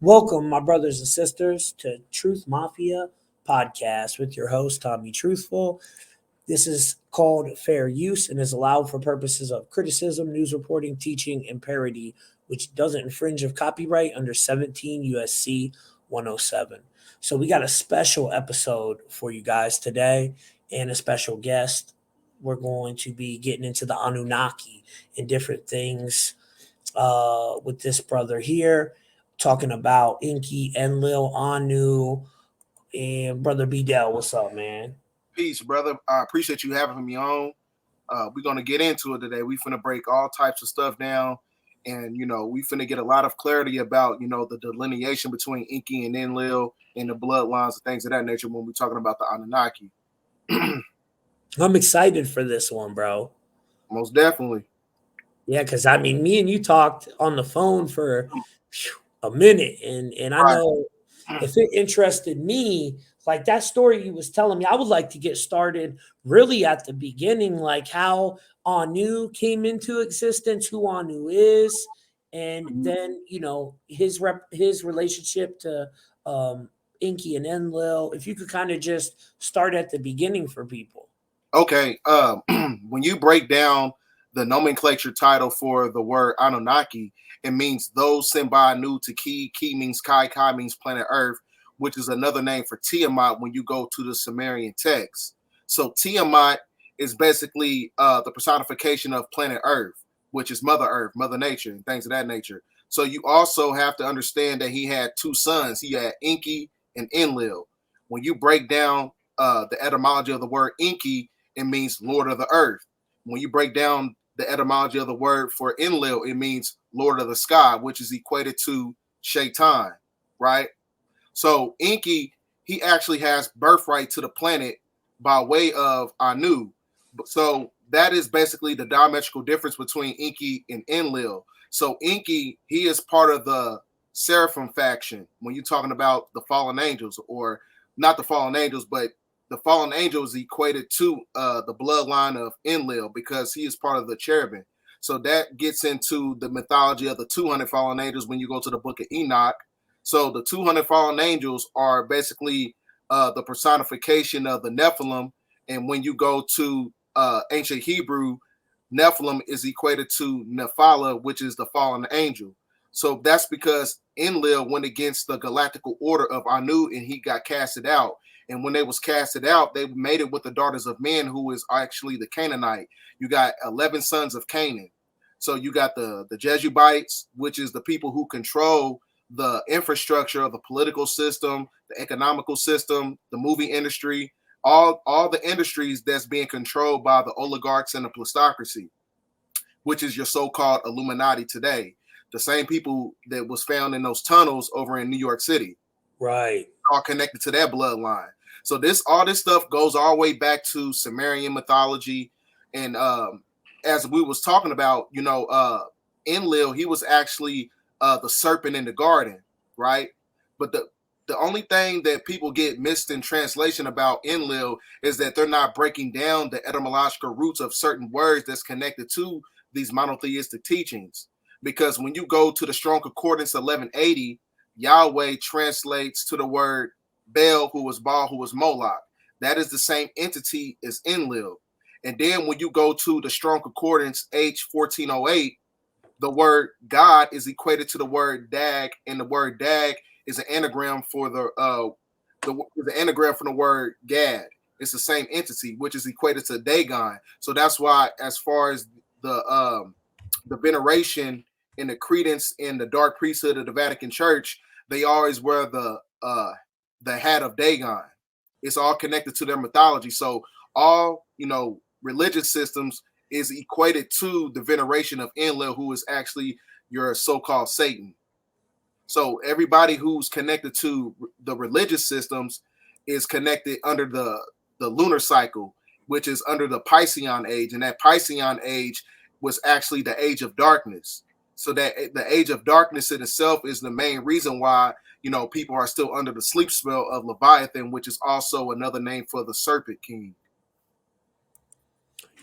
Welcome, my brothers and sisters, to Truth Mafia podcast with your host, Tommy Truthful. This is called fair use and is allowed for purposes of criticism, news reporting, teaching, and parody, which doesn't infringe of copyright under 17 USC 107. So we got a special episode for you guys today and a special guest. We're going to be getting into the Anunnaki and different things with this brother here, talking about Inky, Enlil, Anu, and brother Bdell. What's up, man? Peace, brother. I appreciate you having me on. We're gonna get into it today. We finna break all types of stuff down, and we finna get a lot of clarity about the delineation between Inky and Enlil and the bloodlines and things of that nature when we're talking about the Anunnaki. I'm excited for this one, bro. Most definitely. Yeah, because I mean, me and you talked on the phone for a minute, and I know if it interested me, like that story you was telling me, I would like to get started really at the beginning, like how Anu came into existence, who Anu is, and then his relationship to Inky and Enlil. If you could kind of just start at the beginning for people. Okay. When you break down the nomenclature title for the word Anunnaki, it means those sent by Anu to Ki. Ki means Kai. Kai means planet Earth, which is another name for Tiamat when you go to the Sumerian text. So Tiamat is basically the personification of planet Earth, which is Mother Earth, Mother Nature, and things of that nature. So you also have to understand that he had two sons. He had Inky and Enlil. When you break down the etymology of the word Inky, it means Lord of the Earth. When you break down the etymology of the word for Enlil, it means Lord of the Sky, which is equated to Shaitan, right? So Inky, he actually has birthright to the planet by way of Anu. So that is basically the diametrical difference between Inky and Enlil. So Inky, he is part of the Seraphim faction when you're talking about the fallen angels, or not the fallen angels, but the fallen angel is equated to the bloodline of Enlil because he is part of the cherubim. So that gets into the mythology of the 200 fallen angels when you go to the book of Enoch. So the 200 fallen angels are basically the personification of the Nephilim. And when you go to ancient Hebrew, Nephilim is equated to Nephala, which is the fallen angel. So that's because Enlil went against the galactical order of Anu and he got casted out. And when they was casted out, they made it with the daughters of men, who is actually the Canaanite. You got 11 sons of Canaan. So you got the Jebusites, which is the people who control the infrastructure of the political system, the economical system, the movie industry, all the industries that's being controlled by the oligarchs and the plutocracy, which is your so-called Illuminati today. The same people that was found in those tunnels over in New York City. Right. All connected to that bloodline. So all this stuff goes all the way back to Sumerian mythology. And as we was talking about, Enlil, he was actually the serpent in the garden, right? But the only thing that people get missed in translation about Enlil is that they're not breaking down the etymological roots of certain words that's connected to these monotheistic teachings. Because when you go to the Strong Concordance 1180, Yahweh translates to the word Bel, who was Baal, who was Moloch. That is the same entity as Enlil. And then when you go to the Strong Concordance H1408, the word God is equated to the word Dag, and the word Dag is an anagram for the anagram from the word Gad. It's the same entity, which is equated to Dagon. So that's why, as far as the veneration and the credence in the dark priesthood of the Vatican Church, they always wear the hat of Dagon. It's all connected to their mythology. So all religious systems is equated to the veneration of Enlil, who is actually your so-called Satan. So everybody who's connected to the religious systems is connected under the lunar cycle, which is under the Piscean age, and that Piscean age was actually the age of darkness. So that the age of darkness in itself is the main reason why people are still under the sleep spell of Leviathan, which is also another name for the Serpent King.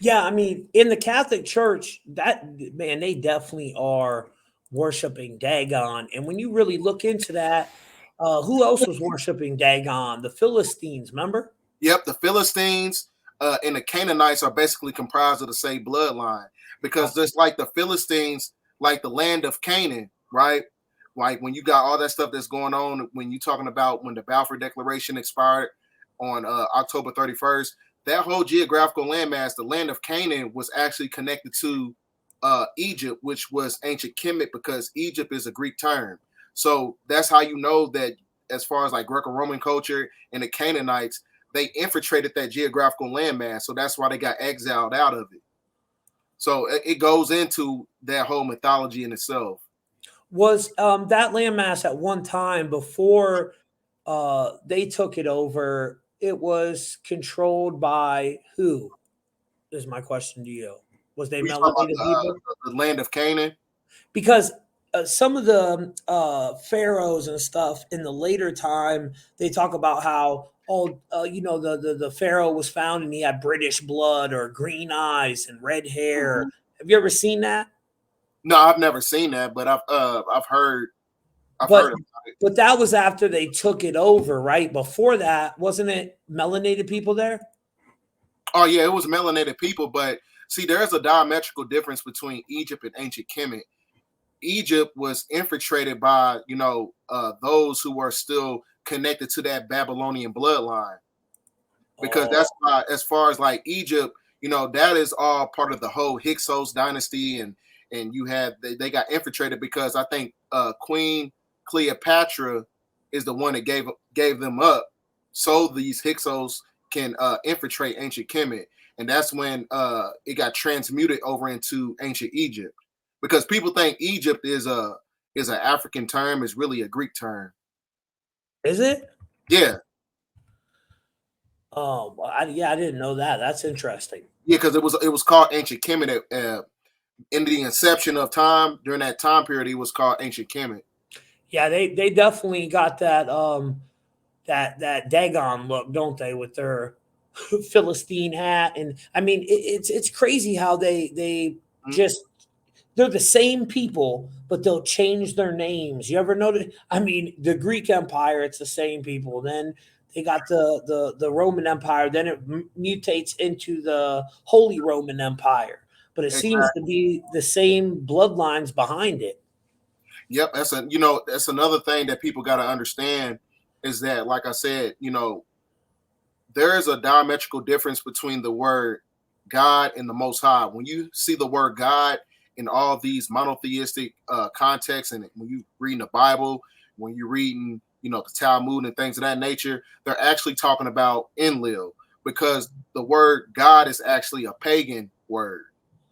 Yeah, I mean, in the Catholic Church, that man, they definitely are worshiping Dagon. And when you really look into that, who else was worshiping Dagon? The Philistines, remember? Yep, the Philistines and the Canaanites are basically comprised of the same bloodline because Okay. just like the Philistines, like the land of Canaan, right? Like when you got all that stuff that's going on, when you're talking about when the Balfour Declaration expired on October 31st, that whole geographical landmass, the land of Canaan, was actually connected to Egypt, which was ancient Kemet because Egypt is a Greek term. So that's how you know that as far as like Greco-Roman culture and the Canaanites, they infiltrated that geographical landmass. So that's why they got exiled out of it. So it goes into that whole mythology in itself. Was that landmass at one time before they took it over? It was controlled by who? Is my question to you. Was they We talking about melanated people? the land of Canaan. Because some of the pharaohs and stuff in the later time, they talk about how the pharaoh was found and he had British blood or green eyes and red hair. Mm-hmm. Have you ever seen that? No, I've never seen that, but I've heard But about it. but that was after they took it over, right? Before that, wasn't it melanated people there? Oh yeah, it was melanated people, but see, there's a diametrical difference between Egypt and ancient Kemet. Egypt was infiltrated by those who were still connected to that Babylonian bloodline. Because Oh, that's why, as far as like Egypt, that is all part of the whole Hyksos dynasty, and you had they got infiltrated because I think Queen Cleopatra is the one that gave them up, so these Hyksos can infiltrate ancient Kemet, and that's when it got transmuted over into ancient Egypt, because people think Egypt is an African term, is really a Greek term. is it? Yeah, Oh, well, yeah, I didn't know that. That's interesting. yeah, because it was called ancient Kemet in the inception of time. During that time period, it was called ancient Kemet. Yeah, they definitely got that Dagon look, don't they, with their Philistine hat? And I mean, it's crazy how they Mhm. just they're the same people, but they'll change their names. You ever notice? I mean, the Greek Empire, it's the same people. Then they got the Roman Empire. Then it mutates into the Holy Roman Empire. But it seems to Exactly. be the same bloodlines behind it. Yep. That's another thing that people got to understand is that, like I said, there is a diametrical difference between the word God and the Most High. When you see the word God in all these monotheistic contexts, and when you reading the Bible, when you're reading, the Talmud and things of that nature, they're actually talking about Enlil, because the word God is actually a pagan word,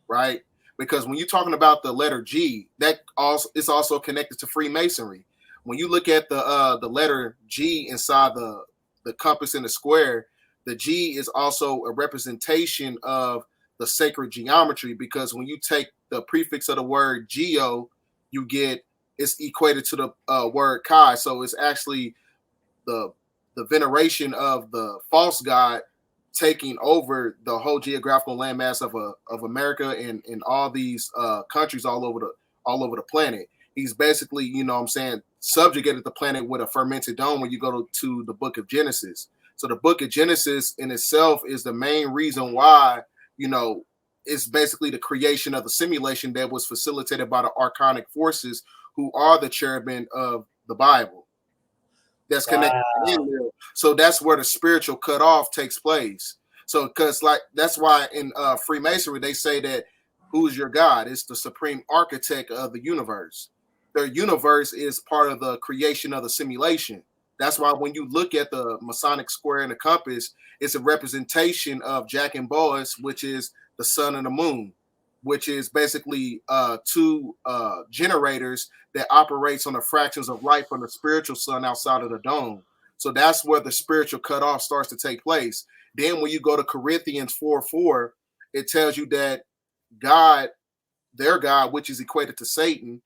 right? Because when you're talking about the letter G, that also is also connected to Freemasonry. When you look at the letter G inside the compass and the square, the G is also a representation of the sacred geometry, because when you take the prefix of the word geo, you get it's equated to the word chi. So it's actually the veneration of the false god taking over the whole geographical landmass of America and all these countries all over the planet. He's basically, what I'm saying, subjugated the planet with a fermented dome when you go to the book of Genesis. So the book of Genesis in itself is the main reason why, it's basically the creation of the simulation that was facilitated by the archonic forces, who are the cherubim of the Bible, that's connected to Wow. Israel. So that's where the spiritual cutoff takes place. So, because like that's why in Freemasonry they say that who's your God? It's the supreme architect of the universe. Their universe is part of the creation of the simulation. That's why when you look at the Masonic square and the compass, it's a representation of Jack and Boaz, which is the sun and the moon, which is basically two generators that operates on the fractions of light from the spiritual sun outside of the dome. So that's where the spiritual cutoff starts to take place. Then when you go to Corinthians 4:4, it tells you that God, their God, which is equated to Satan,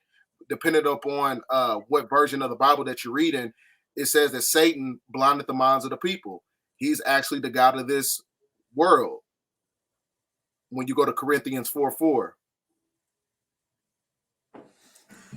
depending upon what version of the Bible that you're reading, it says that Satan blinded the minds of the people. He's actually the God of this world when you go to Corinthians 4:4.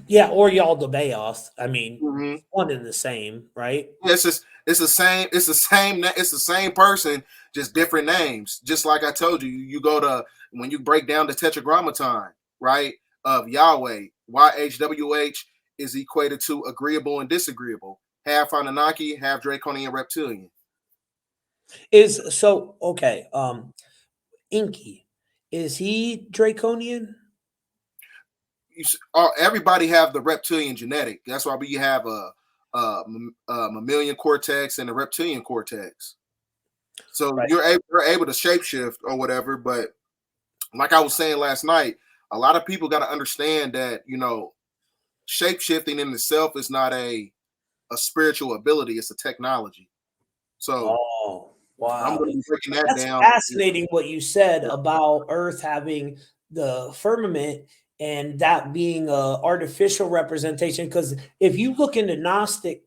Yeah, or y'all the Bayoth. I mean, Mm-hmm. one and the same, right? It's just it's the same person, just different names. Just like I told you, you go to when you break down the Tetragrammaton, right? Of Yahweh, YHWH is equated to agreeable and disagreeable. Half Anunnaki, half Draconian reptilian. Is so okay. Inky, is he Draconian? Everybody have the reptilian genetic. That's why we have a mammalian cortex and a reptilian cortex. So Right. you're able to shapeshift or whatever. But like I was saying last night, a lot of people got to understand that shapeshifting in itself is not a spiritual ability; it's a technology. So Oh, I'm wow. going to be breaking that That's down. fascinating what you said about Earth having the firmament and that being a artificial representation. Because if you look into Gnostic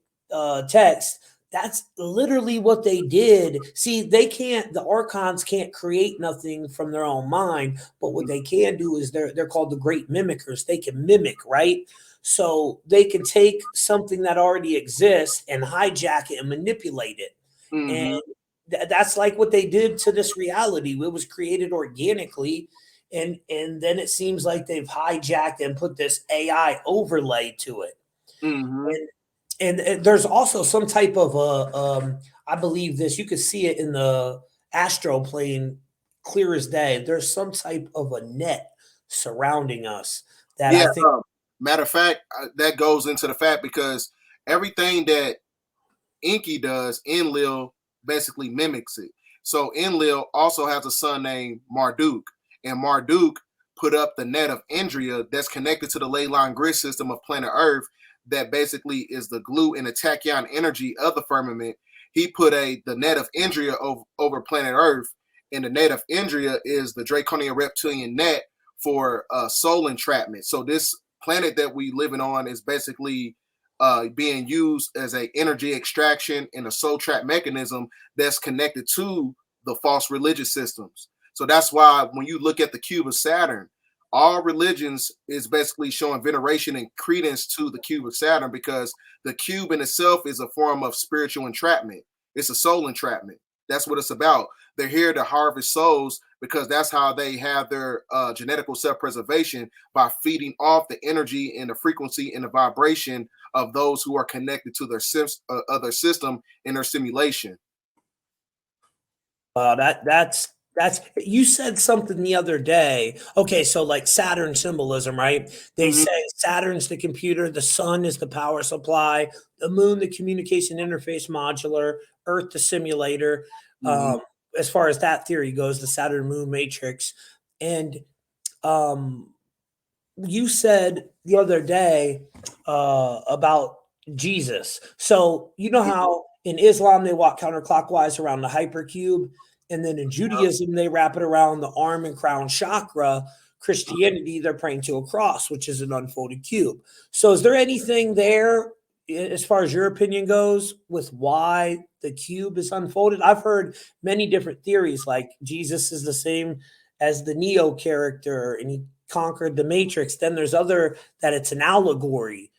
text, that's literally what they did. See, the archons can't create nothing from their own mind, but what they can do is they're called the great mimickers. They can mimic, right? So they can take something that already exists and hijack it and manipulate it. And Mm-hmm. that's like what they did to this reality. It was created organically, and then it seems like they've hijacked and put this AI overlay to it. Mm-hmm. And there's also some type of I believe this. You could see it in the astro plane, clear as day. There's some type of a net surrounding us that I Yeah. think. Matter of fact, that goes into the fact because everything that Inky does, Enlil basically mimics it. So Enlil also has a son named Marduk, and Marduk put up the net of Indria that's connected to the ley line grid system of planet Earth. That basically is the glue and the tachyon energy of the firmament. He put the net of Indria over planet Earth, and the net of Indria is the Draconian reptilian net for soul entrapment. So this planet that we living on is basically being used as a energy extraction and a soul trap mechanism that's connected to the false religious systems. So that's why when you look at the cube of Saturn, all religions is basically showing veneration and credence to the cube of Saturn because the cube in itself is a form of spiritual entrapment. It's a soul entrapment. That's what it's about. They're here to harvest souls because that's how they have their genetical self-preservation by feeding off the energy and the frequency and the vibration of those who are connected to their other system in their simulation. That's you said something the other day. Okay, so like Saturn symbolism, right? They Mm-hmm. say Saturn's the computer, the sun is the power supply, the moon the communication interface modular, Earth the simulator. Mm-hmm. As far as that theory goes, the Saturn moon matrix. And um you said the other day about Jesus. So you know how in Islam they walk counterclockwise around the hypercube, and then in Judaism they wrap it around the arm and crown chakra. Christianity, they're praying to a cross, which is an unfolded cube. So is there anything there, as far as your opinion goes, with why the cube is unfolded? I've heard many different theories, like Jesus is the same as the Neo character, and he conquered the Matrix. Then there's other that it's an allegory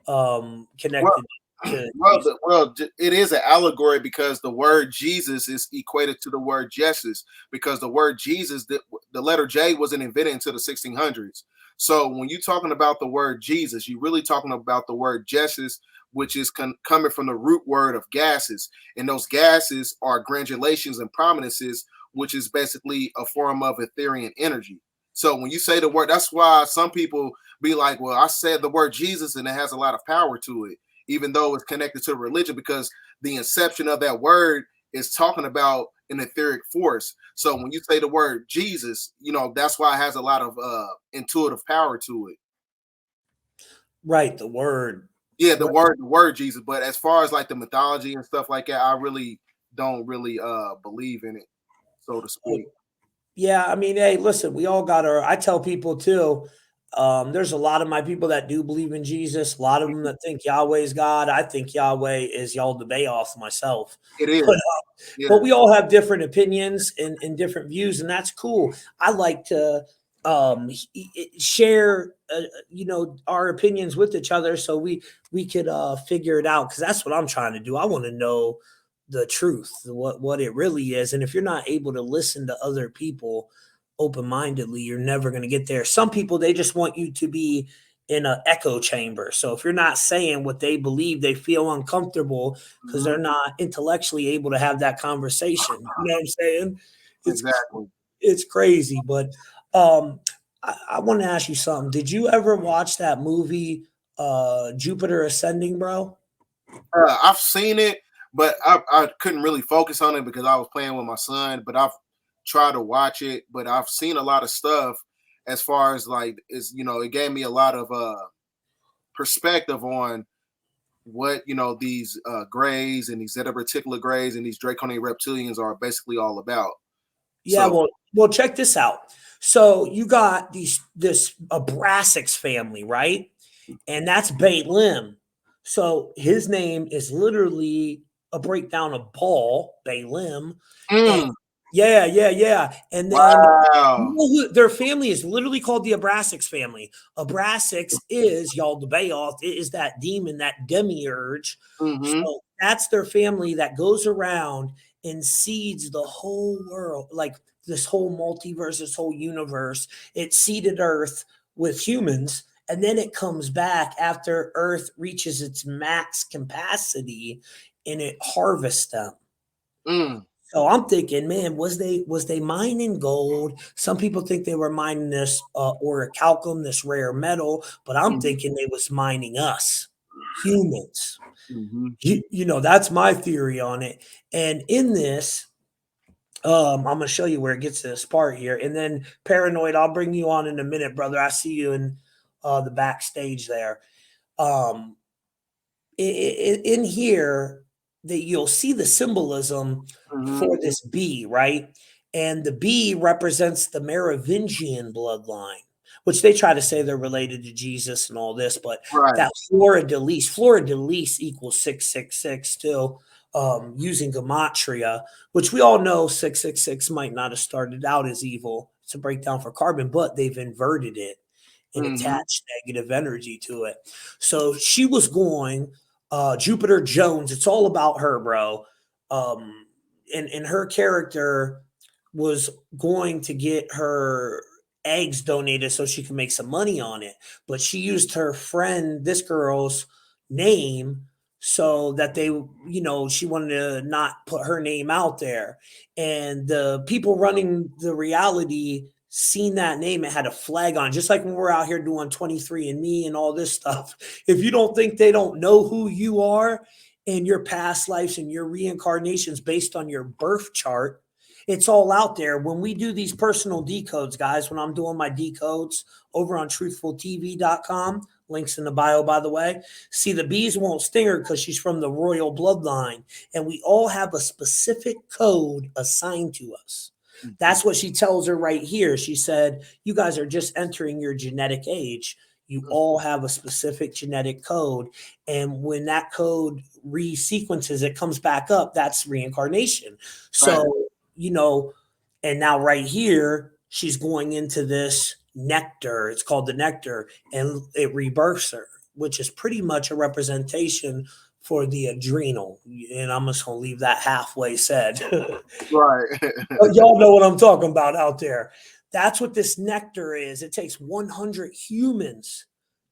Well, connected to Jesus. well, it is an allegory because the word Jesus is equated to the word Jesus because the word Jesus, the letter J wasn't invented until the 1600s. So when you're talking about the word Jesus, you're really talking about the word Jesus, which is coming from the root word of gases. And those gases are granulations and prominences, which is basically a form of Ethereal energy. So when you say the word, that's why some people be like, well, I said the word Jesus and it has a lot of power to it, even though it's connected to religion, because the inception of that word is talking about an etheric force. So when you say the word Jesus, that's why it has a lot of intuitive power to it. Right, the word. Yeah, the Right. word Jesus. But as far as like the mythology and stuff like that, I really don't really believe in it, so to speak. Yeah, I mean, hey, listen, we all got our. I tell people too. There's a lot of my people that do believe in Jesus. A lot of them that think Yahweh is God. I think Yahweh is y'all the Bayoff myself. It is. But Yeah. but we all have different opinions and different views, and that's cool. I like to share our opinions with each other so we could figure it out, because that's what I'm trying to do. I want to know the truth, what it really is. And if you're not able to listen to other people open-mindedly, you're never going to get there. Some people, they just want you to be in an echo chamber. So if you're not saying what they believe, they feel uncomfortable because Mhm. they're not intellectually able to have that conversation. You know what I'm saying? It's Exactly. it's crazy. But um I want to ask you something. Did you ever watch that movie Jupiter Ascending, bro? I've seen it, but I couldn't really focus on it because I was playing with my son. But I've tried to watch it, but I've seen a lot of stuff as far as like is it gave me a lot of perspective on what these grays and these zeta reticular grays and these draconian reptilians are basically all about. Yeah, So, well, check this out. So you got this Abrasix family, right? And that's Balaam. So his name is literally a breakdown of Paul, Balaam. And mm, yeah. And then wow. their family is literally called the Abrasix family. Abrasix is y'all the Bayoth. It is that demon, that demiurge. Mm-hmm. So that's their family that goes around and seeds the whole world, like this whole multiverse, this whole universe. It seeded Earth with humans, and then it comes back after Earth reaches its max capacity, and it harvests them. Mm, So I'm thinking, man, was they mining gold? Some people think they were mining this orichalcum, this rare metal, but I'm mm-hmm. thinking they was mining us, humans. Mm-hmm. That's my theory on it. And in this, I'm gonna show you where it gets to this part here, and then paranoid. I'll bring you on in a minute, brother. I see you in the backstage there. Um, in here that you'll see the symbolism Mm-hmm. for this bee, right? And the bee represents the Merovingian bloodline, which they try to say they're related to Jesus and all this, but Right. that Fleur de Lis equals 666 still, using gematria, which we all know 666 might not have started out as evil. It's a breakdown for carbon, but they've inverted it and Mm-hmm. attached negative energy to it. So she was going, Jupiter Jones. It's all about her, bro. And her character was going to get her eggs donated so she could make some money on it. But she used her friend, this girl's name, so that she wanted to not put her name out there. And the people running the reality seen that name, it had a flag on, just like when we're out here doing 23andMe and all this stuff. If you don't think they don't know who you are and your past lives and your reincarnations based on your birth chart, it's all out there. When we do these personal decodes, guys, when I'm doing my decodes over on truthfultv.com, links in the bio, by the way. See, the bees won't sting her because she's from the royal bloodline, and we all have a specific code assigned to us. That's what she tells her right here. She said, you guys are just entering your genetic age. You all have a specific genetic code. And when that code resequences, it comes back up. That's reincarnation. Right. So, and now right here, she's going into this nectar. It's called the nectar, and it rebirths her, which is pretty much a representation for the adrenal. And I'm just going to leave that halfway said. Right. Y'all know what I'm talking about out there. That's what this nectar is. It takes 100 humans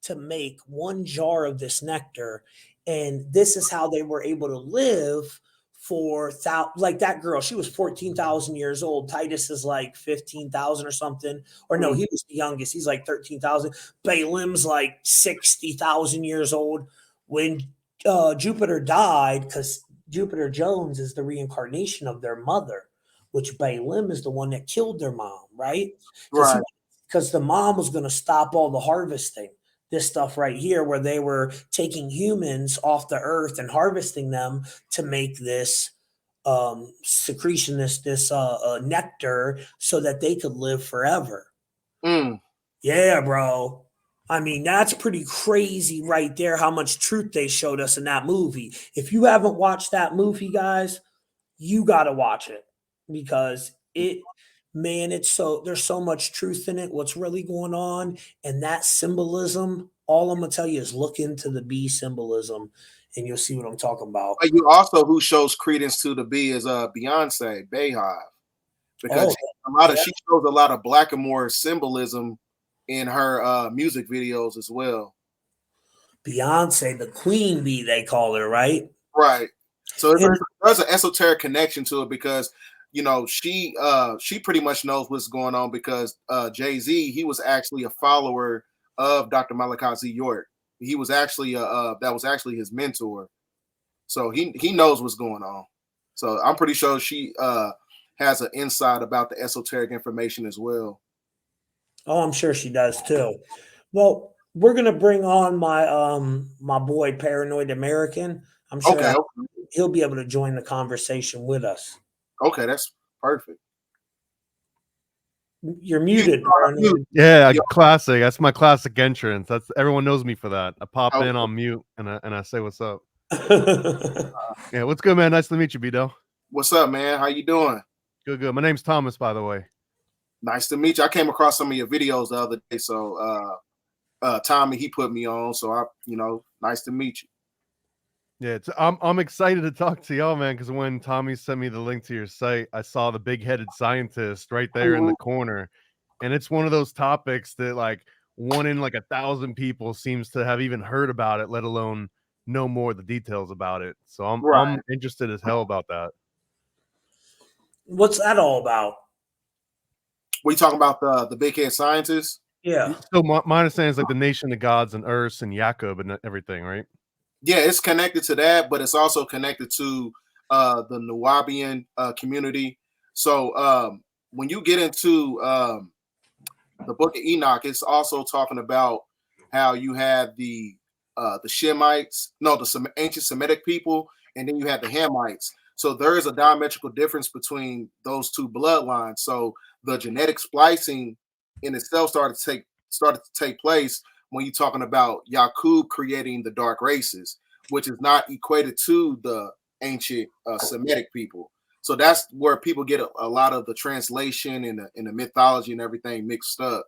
to make one jar of this nectar. And this is how they were able to live for like that girl. She was 14,000 years old. Titus is like 15,000 or something. Or no, Mm, he was the youngest. He's like 13,000. Balaam's like 60,000 years old. When Jupiter died, because Jupiter Jones is the reincarnation of their mother, which Balaam is the one that killed their mom, right? right. Because the mom was going to stop all the harvesting. This stuff right here, where they were taking humans off the earth and harvesting them to make this secretion, this nectar, so that they could live forever. Mm, Yeah, bro. I mean, that's pretty crazy right there, how much truth they showed us in that movie. If you haven't watched that movie, guys, you got to watch it, because it man, there's so much truth in it. What's really going on, and that symbolism. All I'm gonna tell you is look into the bee symbolism, and you'll see what I'm talking about. But you also who shows credence to the bee is Beyonce, Bayhive, because Oh, yeah. she shows a lot of Blackamoor symbolism in her music videos as well. Beyonce, the queen bee, they call her, right? Right. So And there's an esoteric connection to it because she pretty much knows what's going on because Jay-Z, he was actually a follower of Dr. Malachi Z. York. He was actually that was actually his mentor. So he knows what's going on. So I'm pretty sure she has an insight about the esoteric information as well. oh, I'm sure she does too. Well, we're gonna bring on my boy Paranoid American. I'm sure Okay, he'll be able to join the conversation with us. okay, that's perfect. You're muted, You, Paranoid. Yeah, you, classic. That's my classic entrance. That's everyone knows me for that. I pop okay. in on mute and I say what's up. Yeah, what's good, man? Nice to meet you, Bdell. What's up, man? How you doing? Good, good. My name's Thomas, by the way. Nice to meet you. I came across some of your videos the other day, so Tommy he put me on. So nice to meet you. Yeah, I'm excited to talk to y'all, man, because when Tommy sent me the link to your site, I saw the big-headed scientist right there in the corner, and it's one of those topics that like 1 in like 1,000 people seems to have even heard about it, let alone know more of the details about it. So I'm Right. interested as hell about that. What's that all about? What you talking about the big head scientist? Yeah. So my understanding is like the nation of gods and Urs and Jacob and everything, right? Yeah, it's connected to that, but it's also connected to the Nubian community. So when you get into the Book of Enoch, it's also talking about how you had the Shemites, the ancient Semitic people, and then you had the Hamites. So there is a diametrical difference between those two bloodlines. So the genetic splicing in itself started to take place when you're talking about Yaqub creating the dark races, which is not equated to the ancient Semitic people. So that's where people get a lot of the translation and the mythology and everything mixed up,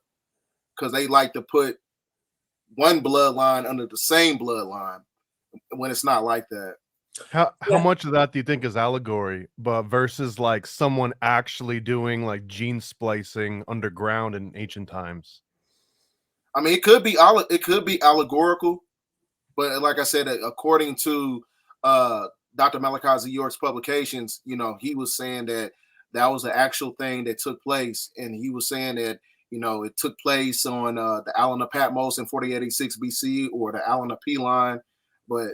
because they like to put one bloodline under the same bloodline when it's not like that. How Yeah. much of that do you think is allegory, but versus like someone actually doing like gene splicing underground in ancient times? I mean, it could be allegorical, but like I said, according to Dr. Malachi Z. York's publications, he was saying that was an actual thing that took place, and he was saying that it took place on the Island of Patmos in 4086 BC or the Island of P line, but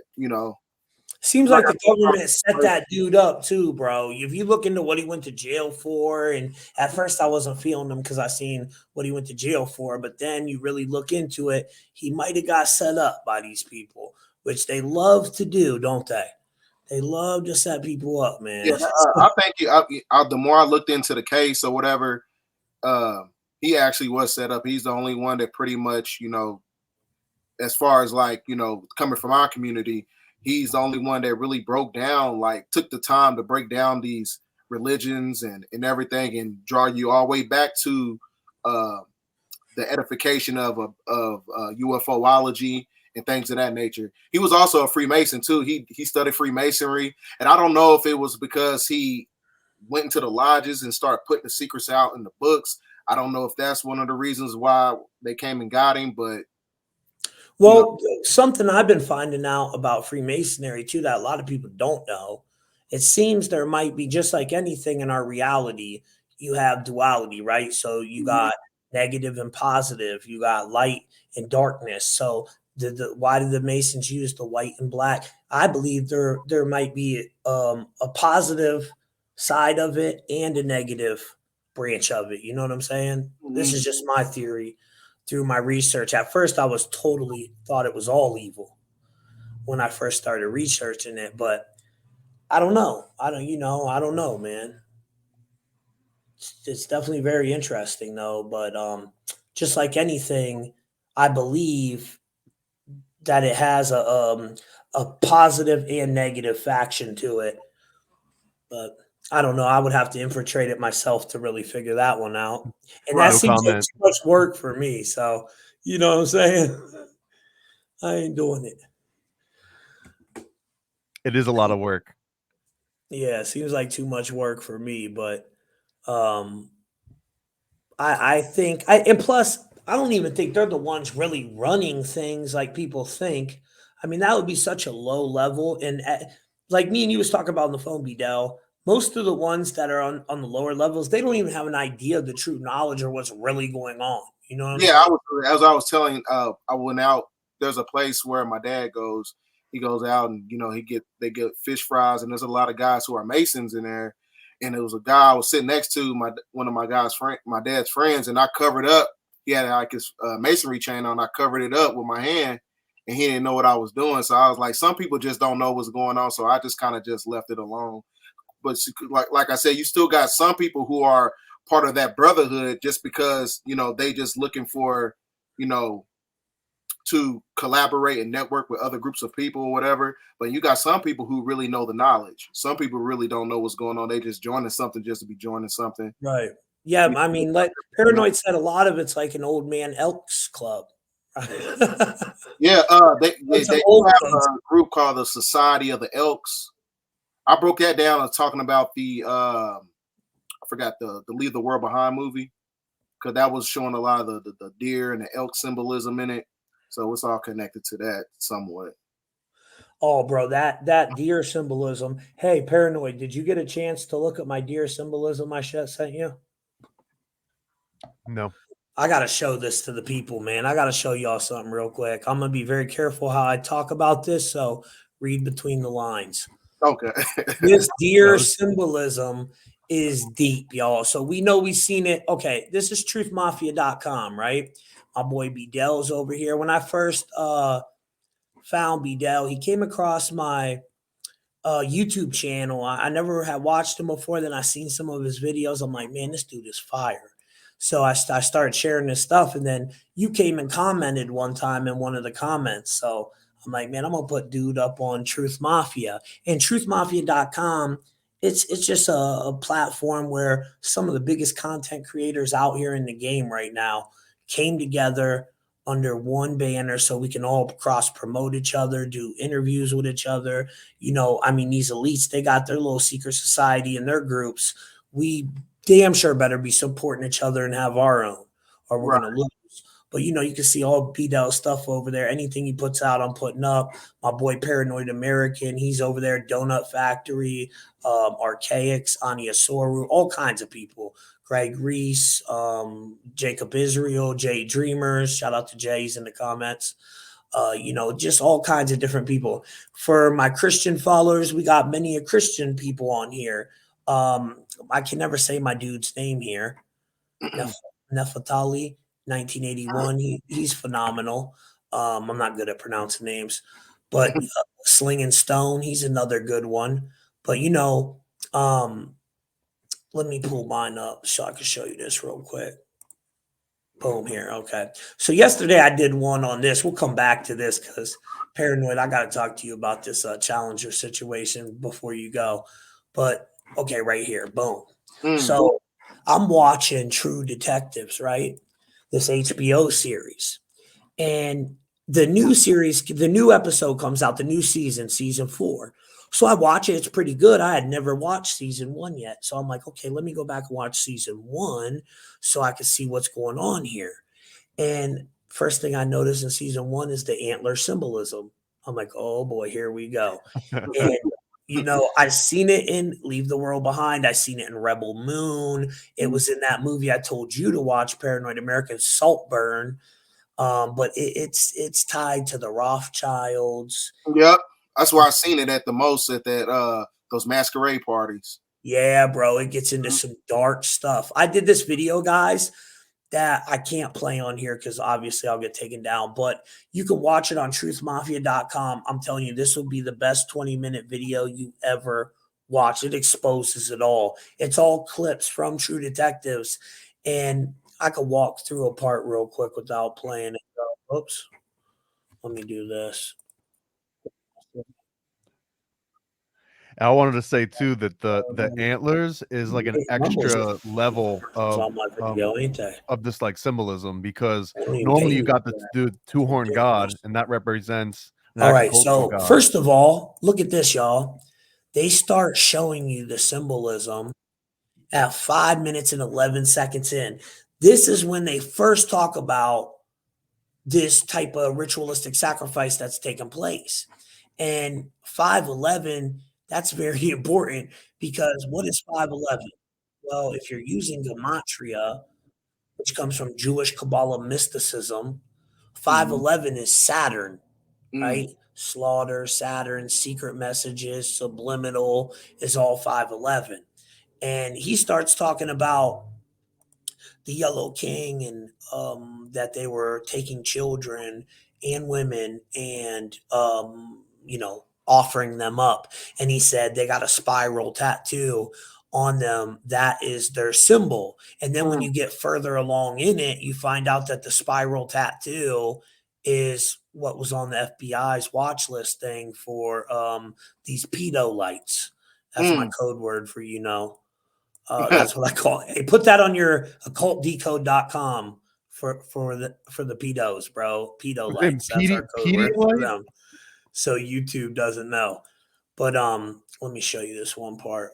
Seems like like the government set that dude up too, bro. If you look into what he went to jail for, and at first I wasn't feeling him because I seen what he went to jail for, but then you really look into it, he might have got set up by these people, which they love to do, don't they? They love to set people up, man. yeah, I think the more I looked into the case or whatever, he actually was set up. He's the only one that pretty much, as far as like, coming from our community, he's the only one that really broke down, like took the time to break down these religions and everything and draw you all the way back to the edification of UFOlogy and things of that nature. He was also a Freemason too. He studied Freemasonry, and I don't know if it was because he went into the lodges and started putting the secrets out in the books. I don't know if that's one of the reasons why they came and got him, but well, something I've been finding out about Freemasonry too that a lot of people don't know. It seems there might be, just like anything in our reality, you have duality, right? So you got negative and positive, you got light and darkness. So why did the Masons use the white and black? I believe there might be a positive side of it and a negative branch of it. You know what I'm saying? This is just my theory through my research. At first, I was totally thought it was all evil when I first started researching it, but I don't know. I don't know, man. It's definitely very interesting though, but just like anything, I believe that it has a positive and negative faction to it. But I don't know. I would have to infiltrate it myself to really figure that one out. And that Right. No seems like comment. too much work for me. So, you know what I'm saying? I ain't doing it. It is a lot of work. Yeah, it seems like too much work for me, but um I think and plus I don't even think they're the ones really running things like people think. I mean, that would be such a low level and like me and you was talking about on the phone, Bdell, most of the ones that are on the lower levels, they don't even have an idea of the true knowledge or what's really going on. You know what I'm Yeah, saying? as I was telling, I went out. There's a place where my dad goes. He goes out and they get fish fries, and there's a lot of guys who are masons in there. And it was a guy I was sitting next to, one of my dad's friends, and I covered up. He had like his masonry chain on. I covered it up with my hand, and he didn't know what I was doing. So I was like, some people just don't know what's going on. So I just kind of just left it alone. But like I said, you still got some people who are part of that brotherhood just because they just looking for you know to collaborate and network with other groups of people or whatever. But you got some people who really know the knowledge. Some people really don't know what's going on. They just joining something just to be joining something. Right. Yeah, You I mean, like know? Paranoid said a lot of it's like an old man Elks Club. Yeah, Bunch of they do old have folks. a group called the Society of the Elks. I broke that down as talking about the I forgot the Leave the World Behind movie, because that was showing a lot of the deer and the elk symbolism in it. So it's all connected to that somewhat. Oh, bro, that deer symbolism. Hey, Paranoid, did you get a chance to look at my deer symbolism I sent you? No. I gotta show this to the people, man. I gotta show y'all something real quick. I'm gonna be very careful how I talk about this, so read between the lines. Okay. This deer No. symbolism is deep, y'all. So we know we've seen it. Okay, this is truthmafia.com, right? My boy Bdell's over here. When I first found Bdell, he came across my YouTube channel. I never had watched him before. Then I seen some of his videos. I'm like, man, this dude is fire. So I started sharing this stuff, and then you came and commented one time in one of the comments. So I'm like, man, I'm gonna put dude up on Truth Mafia and truthmafia.com. It's just a platform where some of the biggest content creators out here in the game right now came together under one banner so we can all cross promote each other, do interviews with each other. I mean, these elites, they got their little secret society and their groups. We damn sure better be supporting each other and have our own, or we're Right. gonna lose. But you can see all Bdell stuff over there. Anything he puts out, I'm putting up. My boy Paranoid American, he's over there. Donut Factory, Archaics, Anya Soru, all kinds of people. Greg Reese, Jacob Israel, Jay Dreamers. Shout out to Jay's in the comments. Just all kinds of different people. For my Christian followers, we got many Christian people on here. I can never say my dude's name here. Nefertali, 1981. He's phenomenal. I'm not good at pronouncing names, but Sling and Stone, he's another good one. But um, let me pull mine up so I can show you this real quick. Boom here. Okay. So yesterday I did one on this. We'll come back to this because Paranoid, I got to talk to you about this Challenger situation before you go. But okay, right here. Boom. Mm. So I'm watching True Detectives, right? This HBO series. And the new episode comes out, the new season 4. So I watch it. It's pretty good. I had never watched season 1 yet. So I'm like, okay, let me go back and watch season 1 so I can see what's going on here. And first thing I noticed in season 1 is the antler symbolism. I'm like, oh boy, here we go. And I've seen it in Leave the World Behind. I've seen it in Rebel Moon. It was in that movie I told you to watch, Paranoid American Saltburn. But it's tied to the Rothschilds. Yep. That's why I seen it at the most at that those masquerade parties. Yeah, bro, it gets into some dark stuff. I did this video, guys, that I can't play on here because obviously I'll get taken down, but you can watch it on truthmafia.com. I'm telling you, this will be the best 20-minute video you ever watch. It exposes it all. It's all clips from True Detectives, and I could walk through a part real quick without playing it. Oops. Let me do this. I wanted to say too that the antlers is like an extra level It's on my video, ain't they? of this like symbolism, because I don't even pay normally you you got for the two-horned god, Ridiculous. and that represents an All right, agricultural so god. first of all, look at this, y'all. They start showing you the symbolism at 5 minutes and 11 seconds in. This is when they first talk about this type of ritualistic sacrifice that's taking place. And 511, that's very important, because what is 511? Well, if you're using gematria, which comes from Jewish Kabbalah mysticism, 511 is Saturn, right? Slaughter, Saturn, secret messages, subliminal is all 511. And he starts talking about the Yellow King, and that they were taking children and women and offering them up. And he said they got a spiral tattoo on them that is their symbol. And then when you get further along in it, you find out that the spiral tattoo is what was on the FBI's watch list thing for these pedo lights. That's my code word for that's what I call it. Hey, put that on your occultdecode.com for the pedos, bro. Pedo lights. That's our code word for them. So YouTube doesn't know. But let me show you this one part.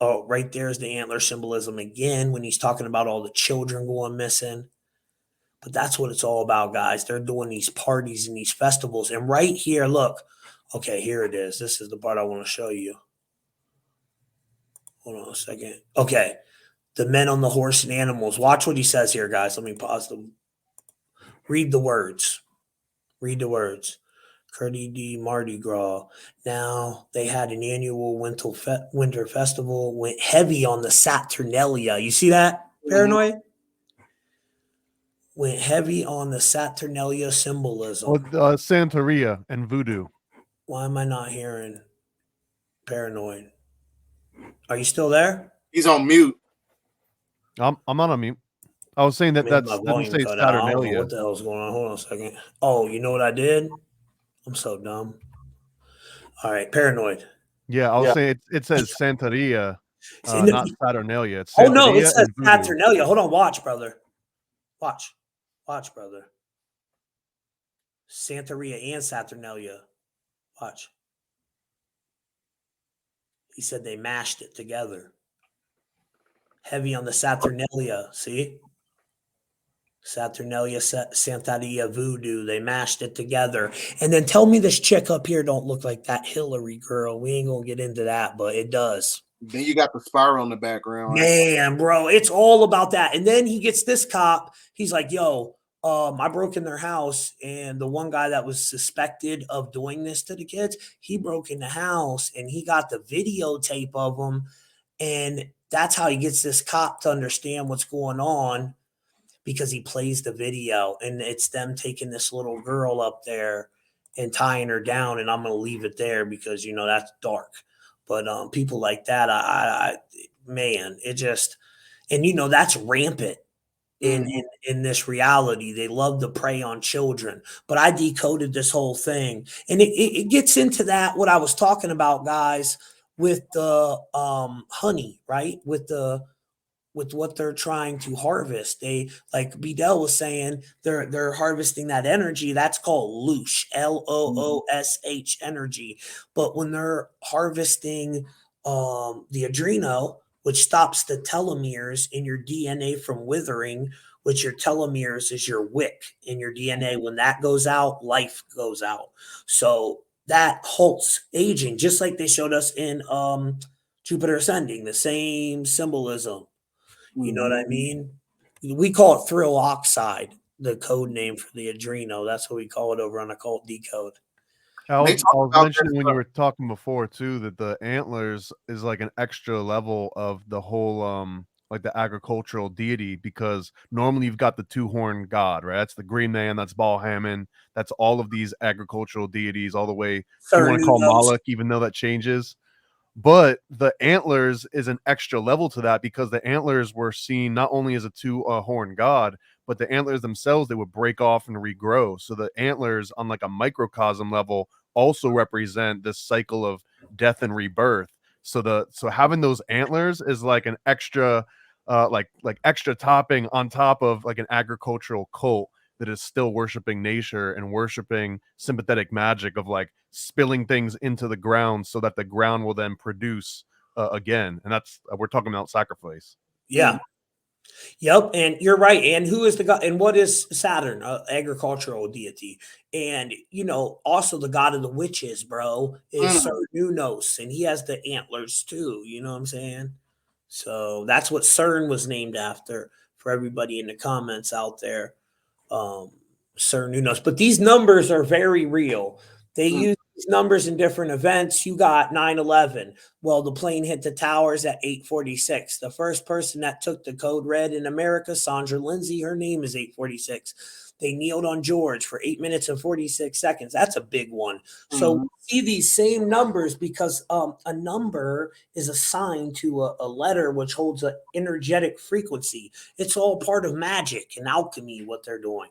Oh, right there's the antler symbolism again when he's talking about all the children going missing. But that's what it's all about, guys. They're doing these parties and these festivals. And right here, look. Okay, here it is. This is the part I want to show you. Hold on a second. Okay. The men on the horse and animals. Watch what he says here, guys. Let me pause them. Read the words. Read the words. Curdy D. Mardi Gras. Now, they had an annual winter festival, went heavy on the Saturnalia. You see that, Paranoid? Went heavy on the Saturnalia symbolism. Santeria and voodoo. Why am I not hearing Paranoid? Are you still there? He's on mute. I'm not on mute. I was saying that My didn't volume say cut out. I don't know Saturnalia. what the hell's going on. Hold on a second. Oh, you know what I did? I'm so dumb. All right, Paranoid. Yeah, I was saying it says Santeria, not Saturnalia. It's Oh no, it Santeria says and voodoo. Saturnalia. Hold on, watch, brother. Watch, brother. Santeria and Saturnalia. Watch. He said they mashed it together. Heavy on the Saturnalia. See? Saturnalia, Santeria, voodoo. They mashed it together. And then tell me this chick up here don't look like that Hillary girl. We ain't gonna get into that, but it does. Then you got the spiral in the background. Man, bro, it's all about that. And then he gets this cop. He's like, yo, I broke in their house, and the one guy that was suspected of doing this to the kids, he broke in the house and he got the videotape of them. And that's how he gets this cop to understand what's going on, because he plays the video, and it's them taking this little girl up there and tying her down. And I'm going to leave it there because, that's dark. But people like that, man, it just, and that's rampant in this reality. They love to prey on children. But I decoded this whole thing, and it gets into that what I was talking about, guys, with the honey, right? With what they're trying to harvest. They, like Bdell was saying, they're harvesting that energy. That's called loosh, LOOSH energy. But when they're harvesting the adreno, which stops the telomeres in your DNA from withering, which your telomeres is your wick in your DNA. When that goes out, life goes out. So that halts aging, just like they showed us in Jupiter Ascending, the same symbolism. You know what I mean? We call it thrill oxide, the code name for the adreno. That's what we call it over on Occult Decode. I was mentioning when you were talking before too that the antlers is like an extra level of the whole like the agricultural deity, because normally you've got the two-horned god, right? That's the green man, that's Baal Hammon, that's all of these agricultural deities all the way. If you want to call Moloch, even though that changes. But the antlers is an extra level to that, because the antlers were seen not only as a two-horned god, but the antlers themselves, they would break off and regrow. So the antlers on like a microcosm level also represent this cycle of death and rebirth. So having those antlers is like an extra like extra topping on top of like an agricultural cult that is still worshiping nature and worshiping sympathetic magic of like spilling things into the ground so that the ground will then produce again. And that's we're talking about sacrifice. Yeah. Yep, and you're right. And who is the god? And what is Saturn? Agricultural deity. And also the god of the witches, bro, is Sir Nunos, and he has the antlers too. You know what I'm saying? So that's what CERN was named after for everybody in the comments out there. Um, Sir Nunos. But these numbers are very real. They use these numbers in different events. You got 9/11. Well, the plane hit the towers at 8:46. The first person that took the code red in America, Sandra Lindsay, her name is 8:46. They kneeled on George for 8 minutes and 46 seconds. That's a big one. So we see these same numbers because a number is assigned to a letter which holds an energetic frequency. It's all part of magic and alchemy, what they're doing.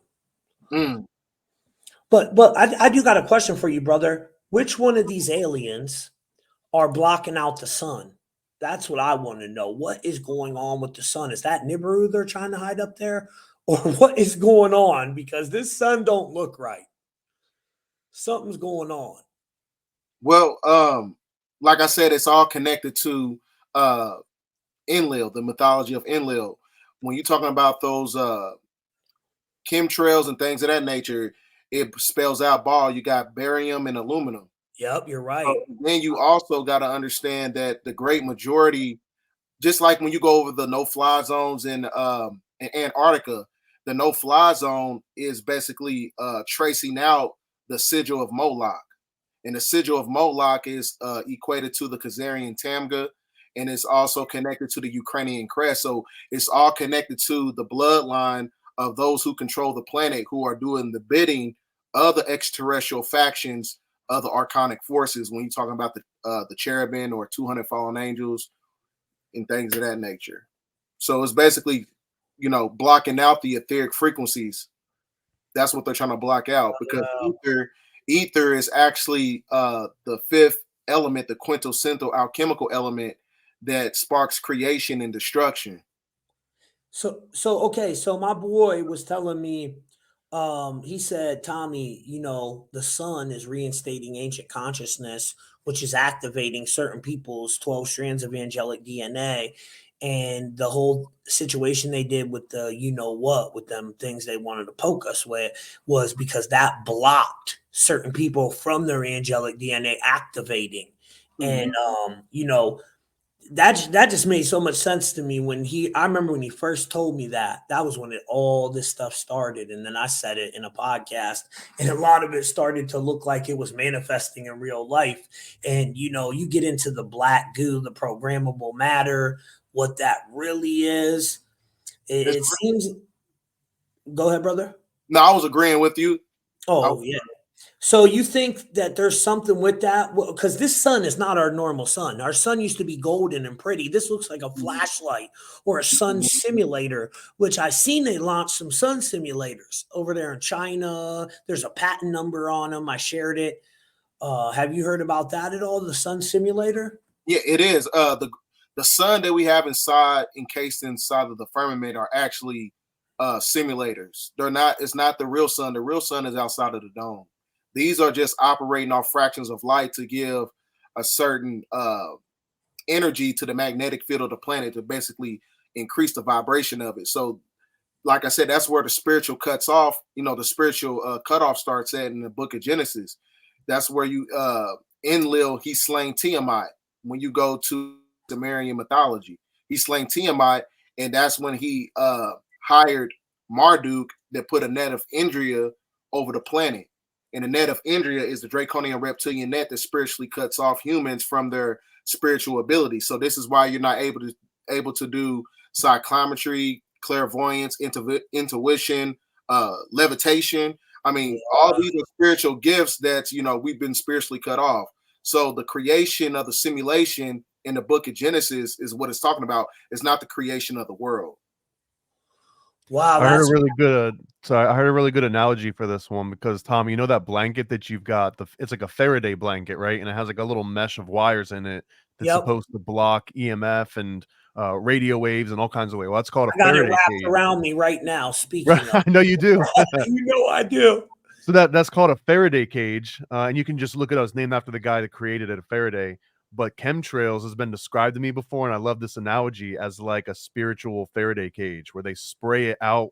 But I do got a question for you, brother. Which one of these aliens are blocking out the sun? That's what I want to know. What is going on with the sun? Is that Nibiru they're trying to hide up there? Or what is going on? Because this sun don't look right. Something's going on. Well, like I said, it's all connected to Enlil, the mythology of Enlil. When you're talking about those chemtrails and things of that nature, it spells out Baal. You got barium and aluminum. Yep, you're right. Then you also got to understand that the great majority, just like when you go over the no-fly zones in Antarctica, the no-fly zone is basically tracing out the sigil of Moloch. And the sigil of Moloch is equated to the Khazarian Tamga, and it's also connected to the Ukrainian crest. So it's all connected to the bloodline of those who control the planet, who are doing the bidding of the extraterrestrial factions of the archonic forces. When you're talking about the cherubim or 200 fallen angels and things of that nature. So it's basically, blocking out the etheric frequencies. That's what they're trying to block out, because ether is actually the fifth element, the quintessential alchemical element that sparks creation and destruction. So okay, so my boy was telling me, he said, Tommy, the sun is reinstating ancient consciousness, which is activating certain people's 12 strands of angelic DNA. And the whole situation they did with the what with them things they wanted to poke us with was because that blocked certain people from their angelic DNA activating. And that just made so much sense to me when I remember when he first told me that was when all this stuff started. And then I said it in a podcast, and a lot of it started to look like it was manifesting in real life. And you get into the black goo, the programmable matter, what that really is. It seems. Go ahead, brother. No, I was agreeing with you. Yeah. So you think that there's something with that? Because this sun is not our normal sun. Our sun used to be golden and pretty. This looks like a flashlight or a sun simulator, which I've seen they launched some sun simulators over there in China. There's a patent number on them. I shared it. Have you heard about that at all, the sun simulator? Yeah, it is. The sun that we have encased inside of the firmament are actually simulators. They're not. It's not the real sun. The real sun is outside of the dome. These are just operating off fractions of light to give a certain energy to the magnetic field of the planet to basically increase the vibration of it. So, like I said, that's where the spiritual cuts off. The spiritual cutoff starts at in the book of Genesis. That's where Enlil, he slain Tiamat. When you go to Sumerian mythology, he slain Tiamat, and that's when he hired Marduk that put a net of Indria over the planet. And the net of Indria is the draconian reptilian net that spiritually cuts off humans from their spiritual abilities. So this is why you're not able to do psychometry, clairvoyance, intuition, levitation. I mean, all these are spiritual gifts that we've been spiritually cut off. So the creation of the simulation in the book of Genesis is what it's talking about. It's not the creation of the world. Wow, I heard a that's really good. Sorry, I heard a really good analogy for this one because Tom, you know that blanket that you've got, it's like a Faraday blanket, right? And it has like a little mesh of wires in it that's yep. supposed to block EMF and radio waves and all kinds of ways. Well, that's called a I got it Faraday wrapped cage. around me right now. Right? Speaking of, I know you do. you know I do. So that's called a Faraday cage, and you can just look it up. It's named after the guy that created it, a Faraday. But chemtrails has been described to me before, and I love this analogy as like a spiritual Faraday cage, where they spray it out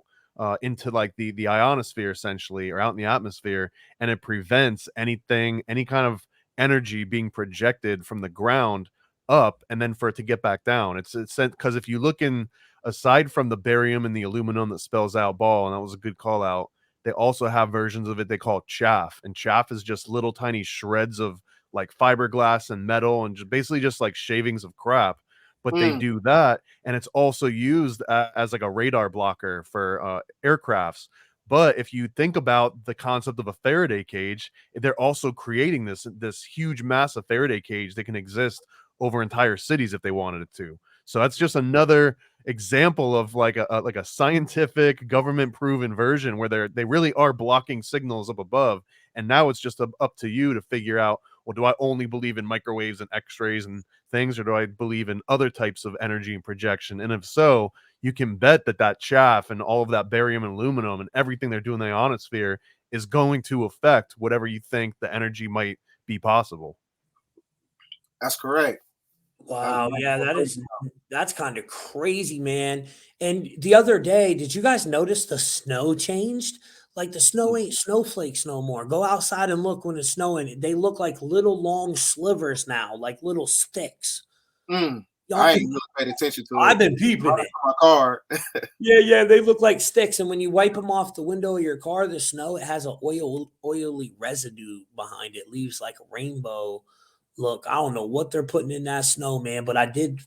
into like the ionosphere essentially, or out in the atmosphere, and it prevents anything, any kind of energy being projected from the ground up, and then for it to get back down. It's because if you look in, aside from the barium and the aluminum that spells out ball, and that was a good call out, they also have versions of it they call chaff, and chaff is just little tiny shreds of like fiberglass and metal and basically just like shavings of crap. But they Mm, do that, and it's also used as like a radar blocker for aircrafts. But if you think about the concept of a Faraday cage, they're also creating this huge, massive Faraday cage that can exist over entire cities if they wanted it to. So that's just another example of like a scientific government proven version where they really are blocking signals up above, and now it's just up to you to figure out, well, do I only believe in microwaves and x-rays and things, or do I believe in other types of energy and projection? And if so, you can bet that chaff and all of that barium and aluminum and everything they're doing in the ionosphere is going to affect whatever you think the energy might be possible. that's correct. Wow, yeah, that's kind of crazy, man. And the other day, did you guys notice the snow changed? Like the snow ain't snowflakes no more. Go outside and look when it's snowing. They look like little long slivers now, like little sticks. Mm, Y'all I ain't can really paid attention to I've it. been peeping it. My car. Yeah, yeah, they look like sticks, and when you wipe them off the window of your car, the snow, it has a oily residue behind it, leaves like a rainbow look. I don't know what they're putting in that snow, man, but I did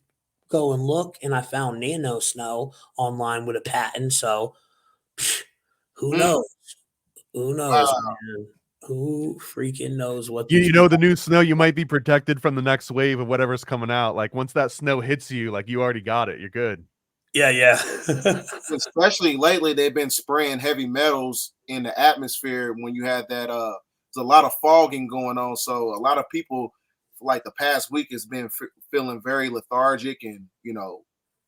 go and look, and I found nano snow online with a patent. So who Mm, knows? Who knows, wow. man? Who freaking knows what You, these you know, the people? new snow, you might be protected from the next wave of whatever's coming out. Like once that snow hits you, like you already got it. You're good. Yeah, yeah. Especially lately, they've been spraying heavy metals in the atmosphere when you had that. There's a lot of fogging going on, so a lot of people, like the past week, has been feeling very lethargic and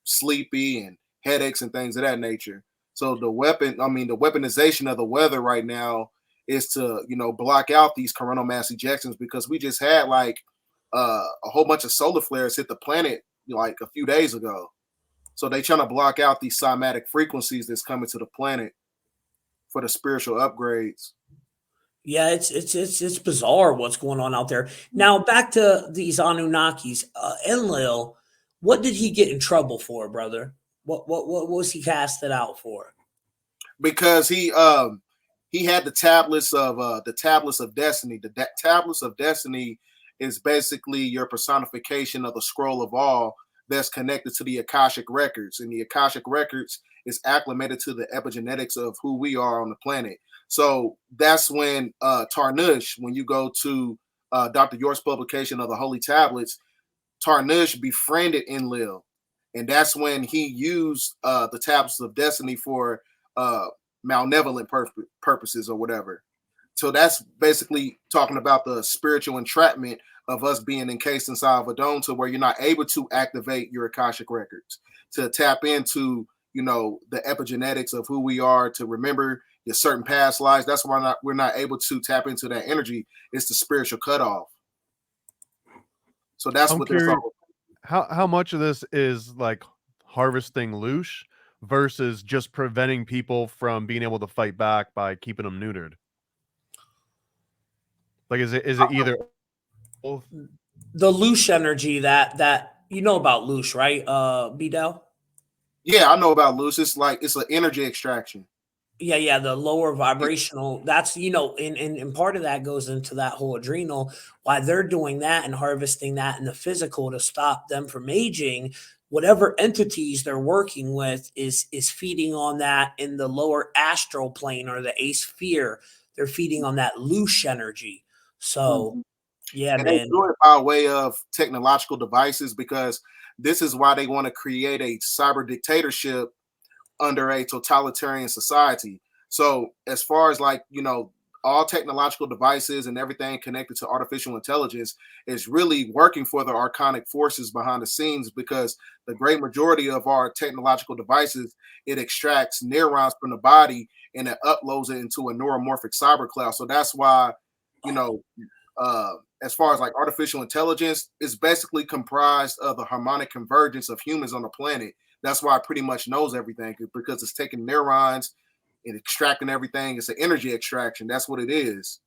sleepy and headaches and things of that nature. So the weaponization of the weather right now is to block out these coronal mass ejections, because we just had like a whole bunch of solar flares hit the planet like a few days ago. So they trying to block out these cymatic frequencies that's coming to the planet for the spiritual upgrades. Yeah, it's bizarre what's going on out there. Now back to these Anunnakis. Enlil, what did he get in trouble for, brother? What was he casted out for? Because he had the tablets of destiny. The tablets of destiny is basically your personification of the scroll of all that's connected to the Akashic records, and the Akashic records is acclimated to the epigenetics of who we are on the planet. So that's when Tarnush, when you go to Dr. York's publication of the Holy Tablets, Tarnush befriended Enlil, and that's when he used the tablets of destiny for malevolent purposes or whatever. So that's basically talking about the spiritual entrapment of us being encased inside of a dome, to where you're not able to activate your Akashic records, to tap into the epigenetics of who we are, to remember your certain past lives. That's why we're not able to tap into that energy. It's the spiritual cutoff. So that's I'm what there's curious, all. how much of this is like harvesting loosh versus just preventing people from being able to fight back by keeping them neutered? Like, is it either both? The loosh energy that you know about loosh, right? Bdell? Yeah, I know about loose. It's like it's an energy extraction. Yeah, yeah, the lower vibrational. That's and part of that goes into that whole adrenal. Why they're doing that and harvesting that in the physical to stop them from aging. Whatever entities they're working with is feeding on that in the lower astral plane or the asphere. They're feeding on that loose energy. So Mhm. yeah, And they man. do it by way of technological devices, because this is why they want to create a cyber dictatorship under a totalitarian society. So as far as like, all technological devices and everything connected to artificial intelligence is really working for the archonic forces behind the scenes, because the great majority of our technological devices, it extracts neurons from the body and it uploads it into a neuromorphic cyber cloud. So that's why, as far as like artificial intelligence, is basically comprised of the harmonic convergence of humans on the planet. That's why it pretty much knows everything, because it's taking neurons and extracting everything. It's an energy extraction. That's what it is.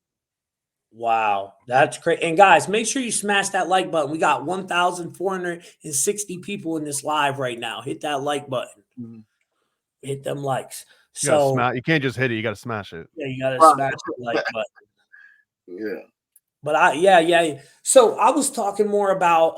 Wow, that's great. And guys, make sure you smash that like button. We got 1,460 people in this live right now. Hit that like button. Mm-hmm. Hit them likes. You can't just hit it. You got to smash it. Yeah, you got to smash the like button. Yeah. But yeah. So I was talking more about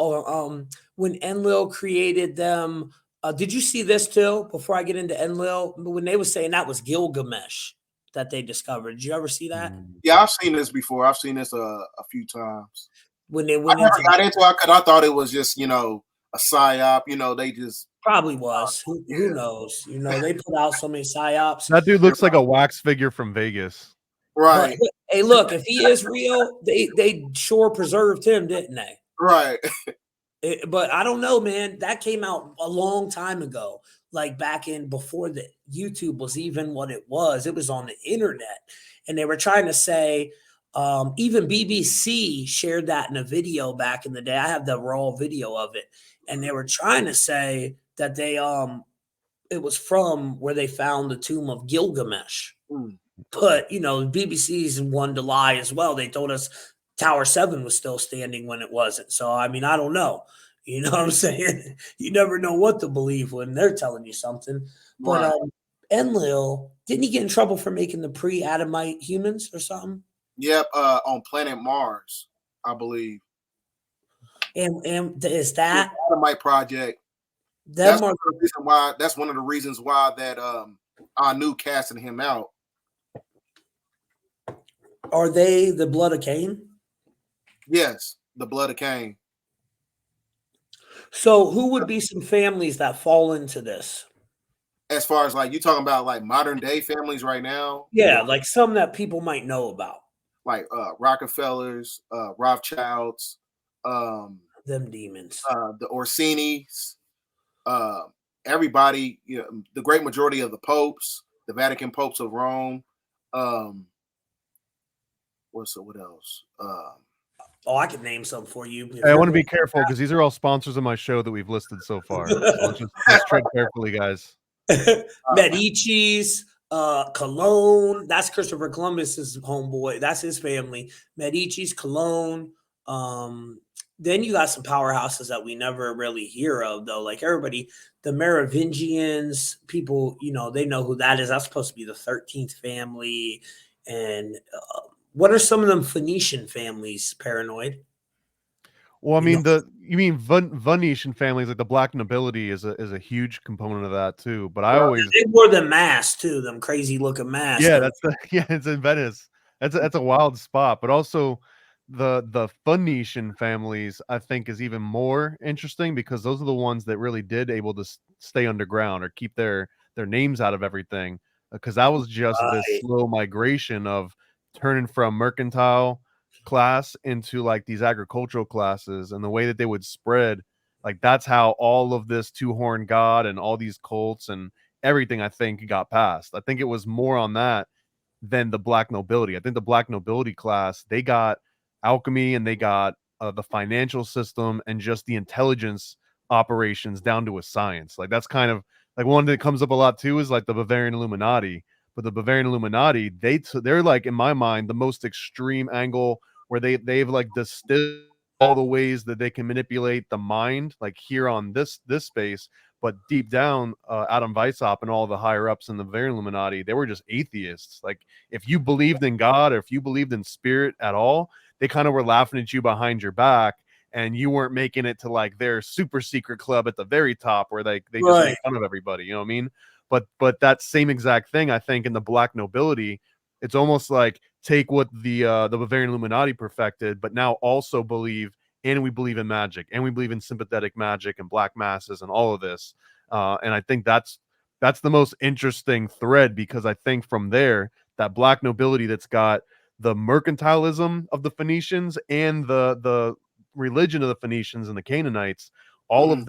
when Enlil created them. Did you see this too? Before I get into Enlil, when they were saying that was Gilgamesh that they discovered. Did you ever see that? Yeah, I've seen this before. I've seen this a few times. When they went I never got into it because I thought it was just a psyop. They just probably was. Who knows? They put out so many psyops. That dude looks like a wax figure from Vegas. Right. But, hey, look, if he is real, they sure preserved him, didn't they? Right. But I don't know, man. That came out a long time ago, like back in before the YouTube was even what it was. It was on the internet, and they were trying to say, even BBC shared that in a video back in the day. I have the raw video of it, and they were trying to say that it was from where they found the tomb of Gilgamesh. But BBC's one to lie as well. They told us Tower 7 was still standing when it wasn't. So I mean, I don't know. You know what I'm saying? You never know what to believe when they're telling you something. But Right. Enlil, didn't he get in trouble for making the pre-Adamite humans or something? Yep, on planet Mars, I believe. And is that the Adamite project? That's one of the reasons why that Anu casted him out. Are they the blood of Cain? Yes, the blood of Cain. So who would be some families that fall into this? As far as like you talking about like modern day families right now? Yeah, like some that people might know about. Like Rockefellers, Rothschilds, them demons, the Orsinis, everybody, the great majority of the popes, the Vatican popes of Rome. What else? I can name some for you. Hey, I want to be careful because these are all sponsors of my show that we've listed so far. So let's tread carefully, guys. Medici's, Cologne. That's Christopher Columbus's homeboy. That's his family. Medici's, Cologne. Then you got some powerhouses that we never really hear of, though. Like everybody, the Merovingians, people, they know who that is. That's supposed to be the 13th family. And what are some of them Phoenician families, Paranoid? Well, I mean, you mean Venetian families, like the black nobility is a huge component of that too. But they wore the masks too, them crazy looking masks. Yeah, it's in Venice. That's a wild spot. But also the Phoenician families, I think, is even more interesting because those are the ones that really did able to stay underground or keep their names out of everything. Because that was just this slow migration of turning from mercantile class into like these agricultural classes, and the way that they would spread, like that's how all of this two-horned god and all these cults and everything, I think, got passed. I think it was more on that than the black nobility. I think the black nobility class, they got alchemy and they got the financial system and just the intelligence operations down to a science. Like that's kind of like one that comes up a lot too is like the Bavarian Illuminati. But the Bavarian Illuminati, they're like, in my mind, the most extreme angle where they've like distilled all the ways that they can manipulate the mind, like here on this space. But deep down, Adam Weishaupt and all the higher ups in the Bavarian Illuminati, they were just atheists. Like if you believed in God or if you believed in spirit at all, they kind of were laughing at you behind your back, and you weren't making it to like their super secret club at the very top where they just make fun of everybody. You know what I mean? But that same exact thing, I think, in the black nobility, it's almost like take what the Bavarian Illuminati perfected, but now also believe, and we believe in magic, and we believe in sympathetic magic and black masses and all of this. And I think that's that's the most interesting thread, because I think from there, that black nobility that's got the mercantilism of the Phoenicians and the religion of the Phoenicians and the Canaanites, all of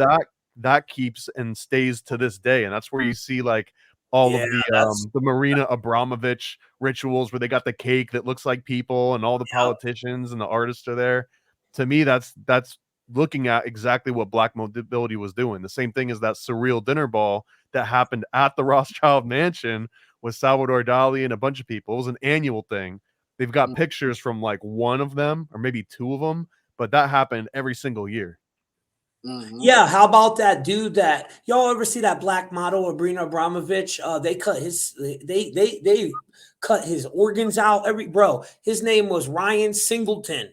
that keeps and stays to this day. And that's where you see like all Yeah, of that's the Marina Abramovich rituals where they got the cake that looks like people and all the yeah. politicians and the artists are there. To me, that's looking at exactly what black nobility was doing. The same thing as that surreal dinner ball that happened at the Rothschild mansion with Salvador Dali and a bunch of people. It was an annual thing. They've got pictures from like one of them or maybe two of them, but that happened every single year. Yeah, how about that dude that y'all ever see that black model Abrina Abramovich? They cut his they cut his organs out. His name was Ryan Singleton.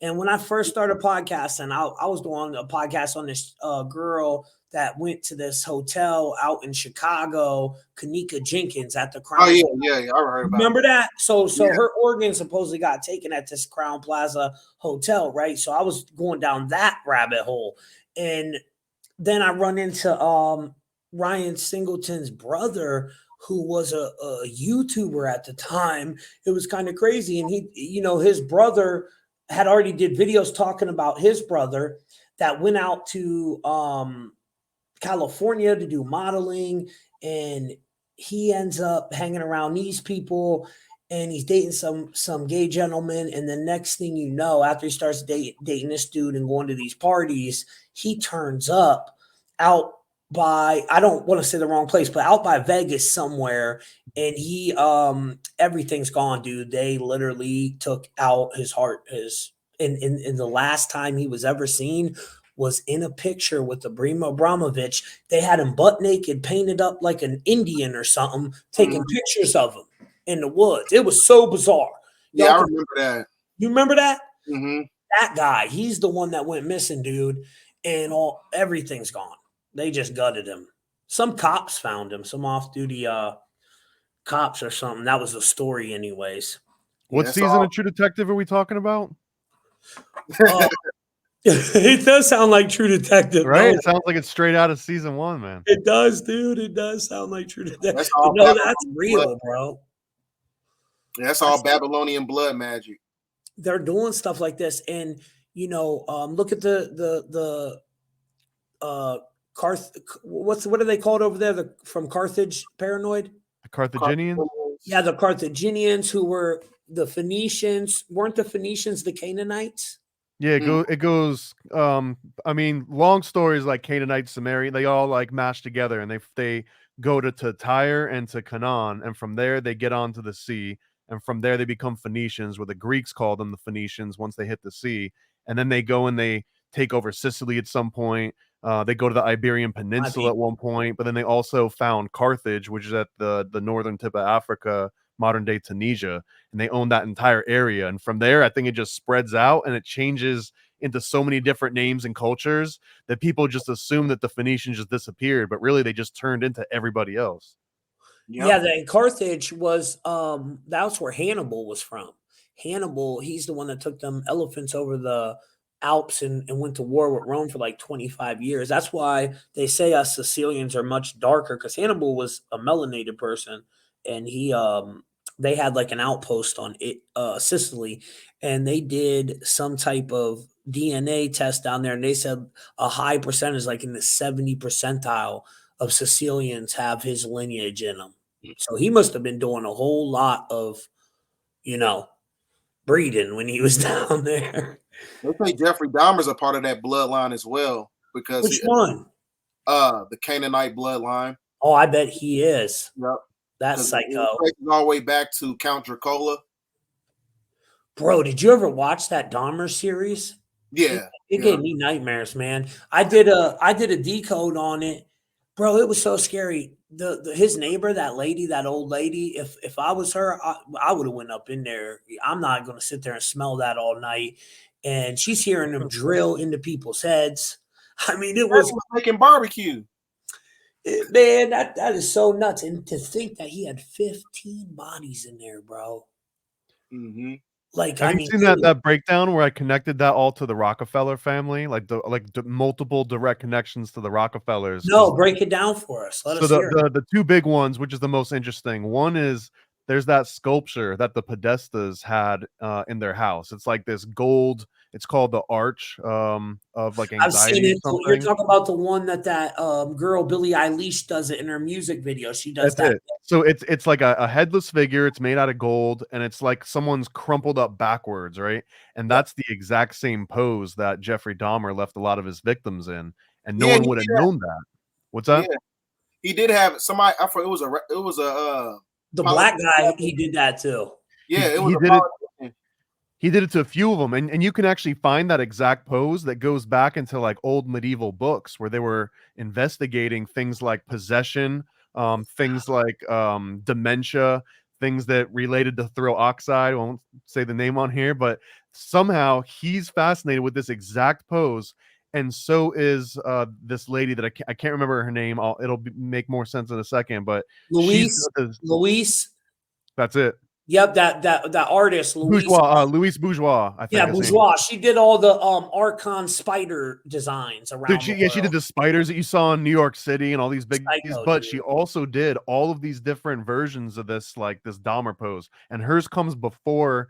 And when I first started podcasting, I was doing a podcast on this girl that went to this hotel out in Chicago, Kanika Jenkins at the Crown. Oh yeah, I heard about Remember it. that? So her organs supposedly got taken at this Crown Plaza hotel, right? So I was going down that rabbit hole. And then I run into Ryan Singleton's brother, who was a YouTuber at the time. It was kind of crazy. And his brother had already did videos talking about his brother that went out to California to do modeling, and he ends up hanging around these people, and he's dating some gay gentleman. And the next thing you know, after he starts dating this dude and going to these parties, he turns up out by, I don't want to say the wrong place, but out by Vegas somewhere. And he everything's gone, dude. They literally took out his heart. In the last time he was ever seen was in a picture with Abrina Abramovich. They had him butt naked, painted up like an Indian or something, taking pictures of him in the woods. It was so bizarre. Yeah, I remember that. You remember that? Mm-hmm. That guy, he's the one that went missing, dude, and everything's gone. They just gutted him. Some cops found him, some off-duty cops or something. That was the story anyways. What season of True Detective are we talking about? It does sound like True Detective, right? No? It sounds like it's straight out of season 1, man. It does, dude. It does sound like True Detective. That's That's real, bro. That's all Babylonian blood magic. They're doing stuff like this, and look at the what are they called over there? From Carthage, paranoid. The Carthaginians. Yeah, the Carthaginians, who were the Phoenicians. Weren't the Phoenicians the Canaanites? Yeah, it goes. I mean, long stories like Canaanite, Sumerian, they all like mash together, and they go to Tyre and to Canaan, and from there they get onto the sea, and from there they become Phoenicians, where the Greeks call them the Phoenicians once they hit the sea, and then they go and they take over Sicily at some point. They go to the Iberian Peninsula at one point, but then they also found Carthage, which is at the northern tip of Africa, modern day Tunisia, and they own that entire area. And from there, I think it just spreads out and it changes into so many different names and cultures that people just assume that the Phoenicians just disappeared, but really they just turned into everybody else. Yeah, and Carthage was that's where Hannibal was from. Hannibal, he's the one that took them elephants over the Alps and went to war with Rome for like 25 years. That's why they say us Sicilians are much darker, because Hannibal was a melanated person, and they had like an outpost on Sicily, and they did some type of DNA test down there, and they said a high percentage, like in the 70 percentile of Sicilians, have his lineage in them. So he must have been doing a whole lot of, breeding when he was down there. They say Jeffrey Dahmer's a part of that bloodline as well, because Which one? The Canaanite bloodline. Oh, I bet he is. Yep. That psycho. It traces all the way back to Count Dracula. Bro, did you ever watch that Dahmer series? Yeah. It gave me nightmares, man. I did a decode on it. Bro, it was so scary. His neighbor, that old lady, if I was her, I would have went up in there. I'm not going to sit there and smell that all night. And she's hearing them drill into people's heads. I mean, it was making barbecue. Man, that is so nuts. And to think that he had 15 bodies in there, bro. Mm-hmm. Like, Have I you mean, seen that breakdown where I connected that all to the Rockefeller family, like the multiple direct connections to the Rockefellers? no, Because break it down for us. Let so us hear it. the two big ones, which is the most interesting, one is there's that sculpture that the Podestas had in their house. It's like this gold. It's called the Arch of like I've seen anxiety or it. So you're something. talking about the one that girl Billie Eilish does it in her music video. She does That's that. it. So it's like a headless figure. It's made out of gold, and it's like someone's crumpled up backwards, right? And Yep. that's the exact same pose that Jeffrey Dahmer left a lot of his victims in, and no Yeah, one would have known that. What's yeah, that? he did have somebody. I forgot it was a The black politician. guy, he did that too. Yeah, it was He a did it. politician. He did it to a few of them, and you can actually find that exact pose that goes back into like old medieval books where they were investigating things like possession, things like dementia, things that related to thrill oxide. I won't say the name on here, but somehow he's fascinated with this exact pose, and so is this lady that I can't remember her name. Make more sense in a second, but she's Luis. that's it. Yep, that artist, Luis. Bourgeois, Louis Bourgeois, I Yeah, think his name is. Bourgeois. She did all the Archon spider designs Dude, around the she did world. the spiders that you saw in New York City and all these big these, Psycho, but dude. she also did all of these different versions of this, like this Dahmer pose, and hers comes before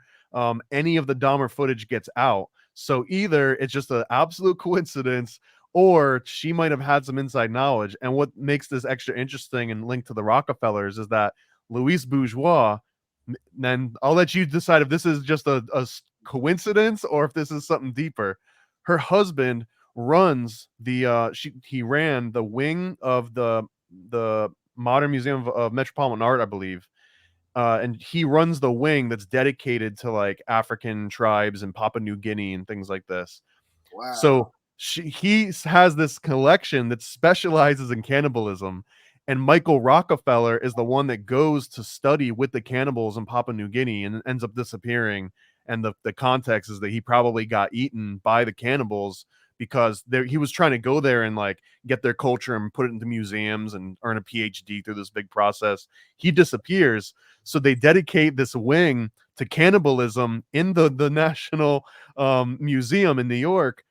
any of the Dahmer footage gets out. So either it's just an absolute coincidence, or she might have had some inside knowledge. And what makes this extra interesting and linked to the Rockefellers is that Louise Bourgeois. Then I'll let you decide if this is just a coincidence or if this is something deeper. Her husband runs he ran the wing of the Modern Museum of Metropolitan Art, I believe. And he runs the wing that's dedicated to like African tribes and Papua New Guinea and things like this. Wow. So he has this collection that specializes in cannibalism, and Michael Rockefeller is the one that goes to study with the cannibals in Papua New Guinea and ends up disappearing. And the context is that he probably got eaten by the cannibals because he was trying to go there and like get their culture and put it into museums and earn a PhD through this big process. He disappears, so they dedicate this wing to cannibalism in the National Museum in New York,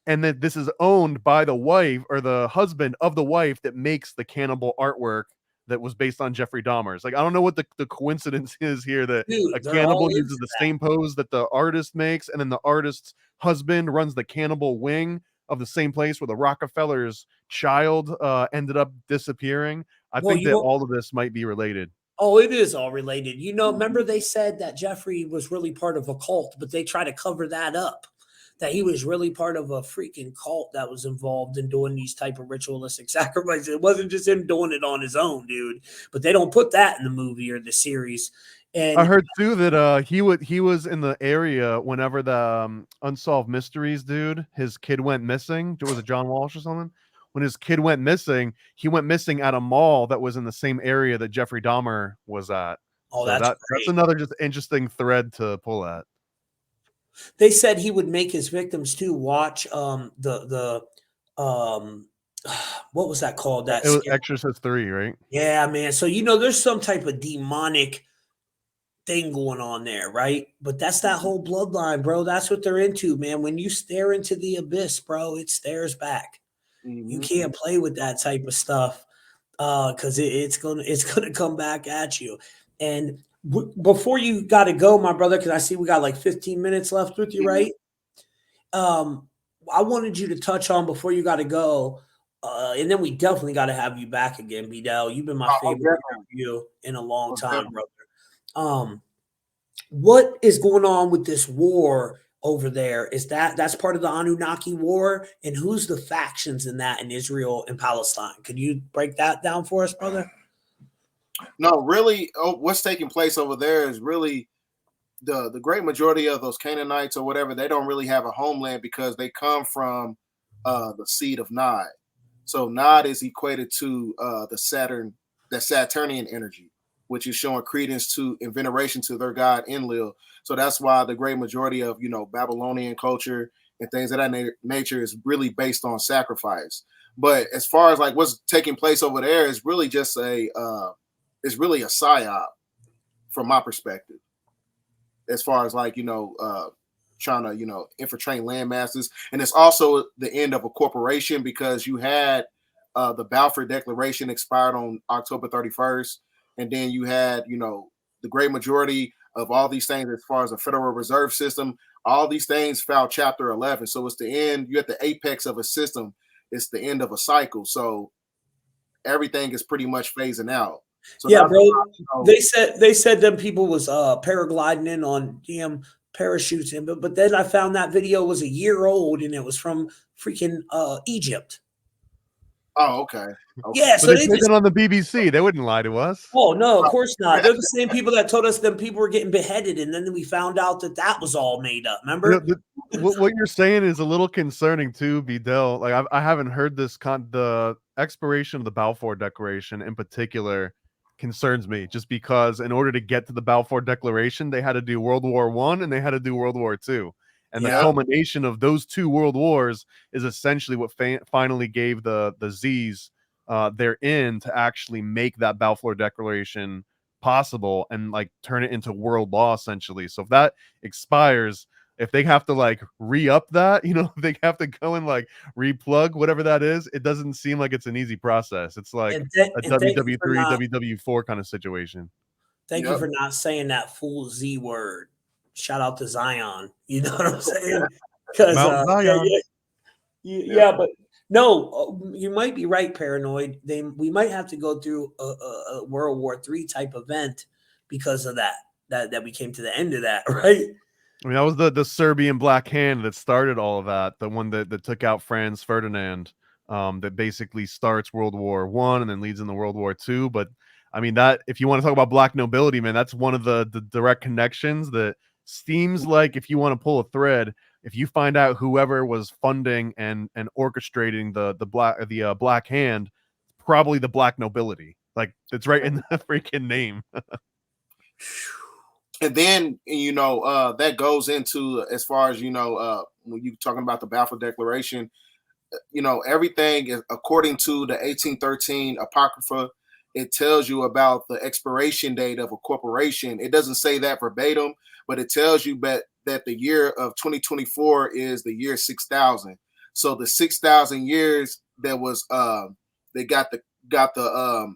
and that this is owned by the wife or the husband of the wife that makes the cannibal artwork that was based on Jeffrey Dahmer's. Like, I don't know what the coincidence is here that a Dude, they're all cannibal into uses the that. same pose that the artist makes, and then the artist's husband runs the cannibal wing of the same place where the Rockefeller's child ended up disappearing. I Well, think you that know, all of this might be related. oh, it is all related. You know, remember they said that Jeffrey was really part of a cult, but they try to cover that up. That he was really part of a freaking cult that was involved in doing these type of ritualistic sacrifices. It wasn't just him doing it on his own, dude. But they don't put that in the movie or the series. I And heard too that he was in the area whenever the Unsolved Mysteries dude, his kid went missing. Was it John Walsh or something? When his kid went missing, he went missing at a mall that was in the same area that Jeffrey Dahmer was at. oh, So that's that's great. another just interesting thread to pull at. They said he would make his victims too watch the what was that called? That It was scary. Exorcist 3, right? Yeah, man. So you know, there's some type of demonic thing going on there, right? But that's that whole bloodline, bro. That's what they're into, man. When you stare into the abyss, bro, it stares back. You Mm-hmm. can't play with that type of stuff because it's gonna come back at you. And before you got to go, my brother, because I see we got like 15 minutes left with you, right? Um, I wanted you to touch on before you got to go, and then we definitely got to have you back again, Bdell. You've been my Oh, favorite definitely. interview in a long Most time, definitely. brother. What is going on with this war over there? Is that's part of the Anunnaki war? And who's the factions in that in Israel and Palestine? Could you break that down for us, brother? No, really, what's taking place over there is really the great majority of those Canaanites or whatever. They don't really have a homeland because they come from the seed of Nod. So Nod is equated to the Saturnian energy, which is showing credence to and veneration to their god Enlil. So that's why the great majority of Babylonian culture and things of that nature is really based on sacrifice. But as far as like what's taking place over there is really just it's really a psyop from my perspective. as far as like, trying to, infiltrate landmasses. And it's also the end of a corporation because you had the Balfour Declaration expired on October 31st. And then you had, the great majority of all these things as far as the Federal Reserve System, all these things filed Chapter 11. So it's the end. You're at the apex of a system. It's the end of a cycle. So everything is pretty much phasing out. So yeah, bro. why, They said them people was paragliding in on damn parachutes, but then I found that video was a year old and it was from freaking Egypt. Oh, okay. Yeah, But so they they played just. that on the BBC. They wouldn't lie to us. Oh no, of course not. They're the same people that told us them people were getting beheaded, and then we found out that was all made up. Remember? What you're saying is a little concerning too, Bdell. Like I haven't heard the expiration of the Balfour Declaration in particular concerns me, just because in order to get to the Balfour Declaration, they had to do World War I and they had to do World War II, and the culmination of those two world wars is essentially what finally gave the Z's their in to actually make that Balfour Declaration possible and like turn it into world law essentially. So if that expires, if they have to like re-up that, they have to go and like replug whatever that is, it doesn't seem like it's an easy process. It's like a WW3, WW4 kind of situation. Thank you for not saying that full Z word. Shout out to Zion. You know what I'm saying? Because but no, you might be right, Paranoid. We might have to go through a World War III type event because of that we came to the end of that, right? I mean, that was the Serbian Black Hand that started all of that. The one that took out Franz Ferdinand, that basically starts World War I and then leads into World War II. But I mean, that if you want to talk about black nobility, man, that's one of the direct connections that seems like if you want to pull a thread, if you find out whoever was funding and orchestrating the Black Hand, probably the black nobility. Like it's right in the freaking name. And then that goes into as far as when you're talking about the Balfour Declaration, everything is according to the 1813 Apocrypha. It tells you about the expiration date of a corporation. It doesn't say that verbatim, but it tells you that the year of 2024 is the year 6000. So the 6,000 years that was they got the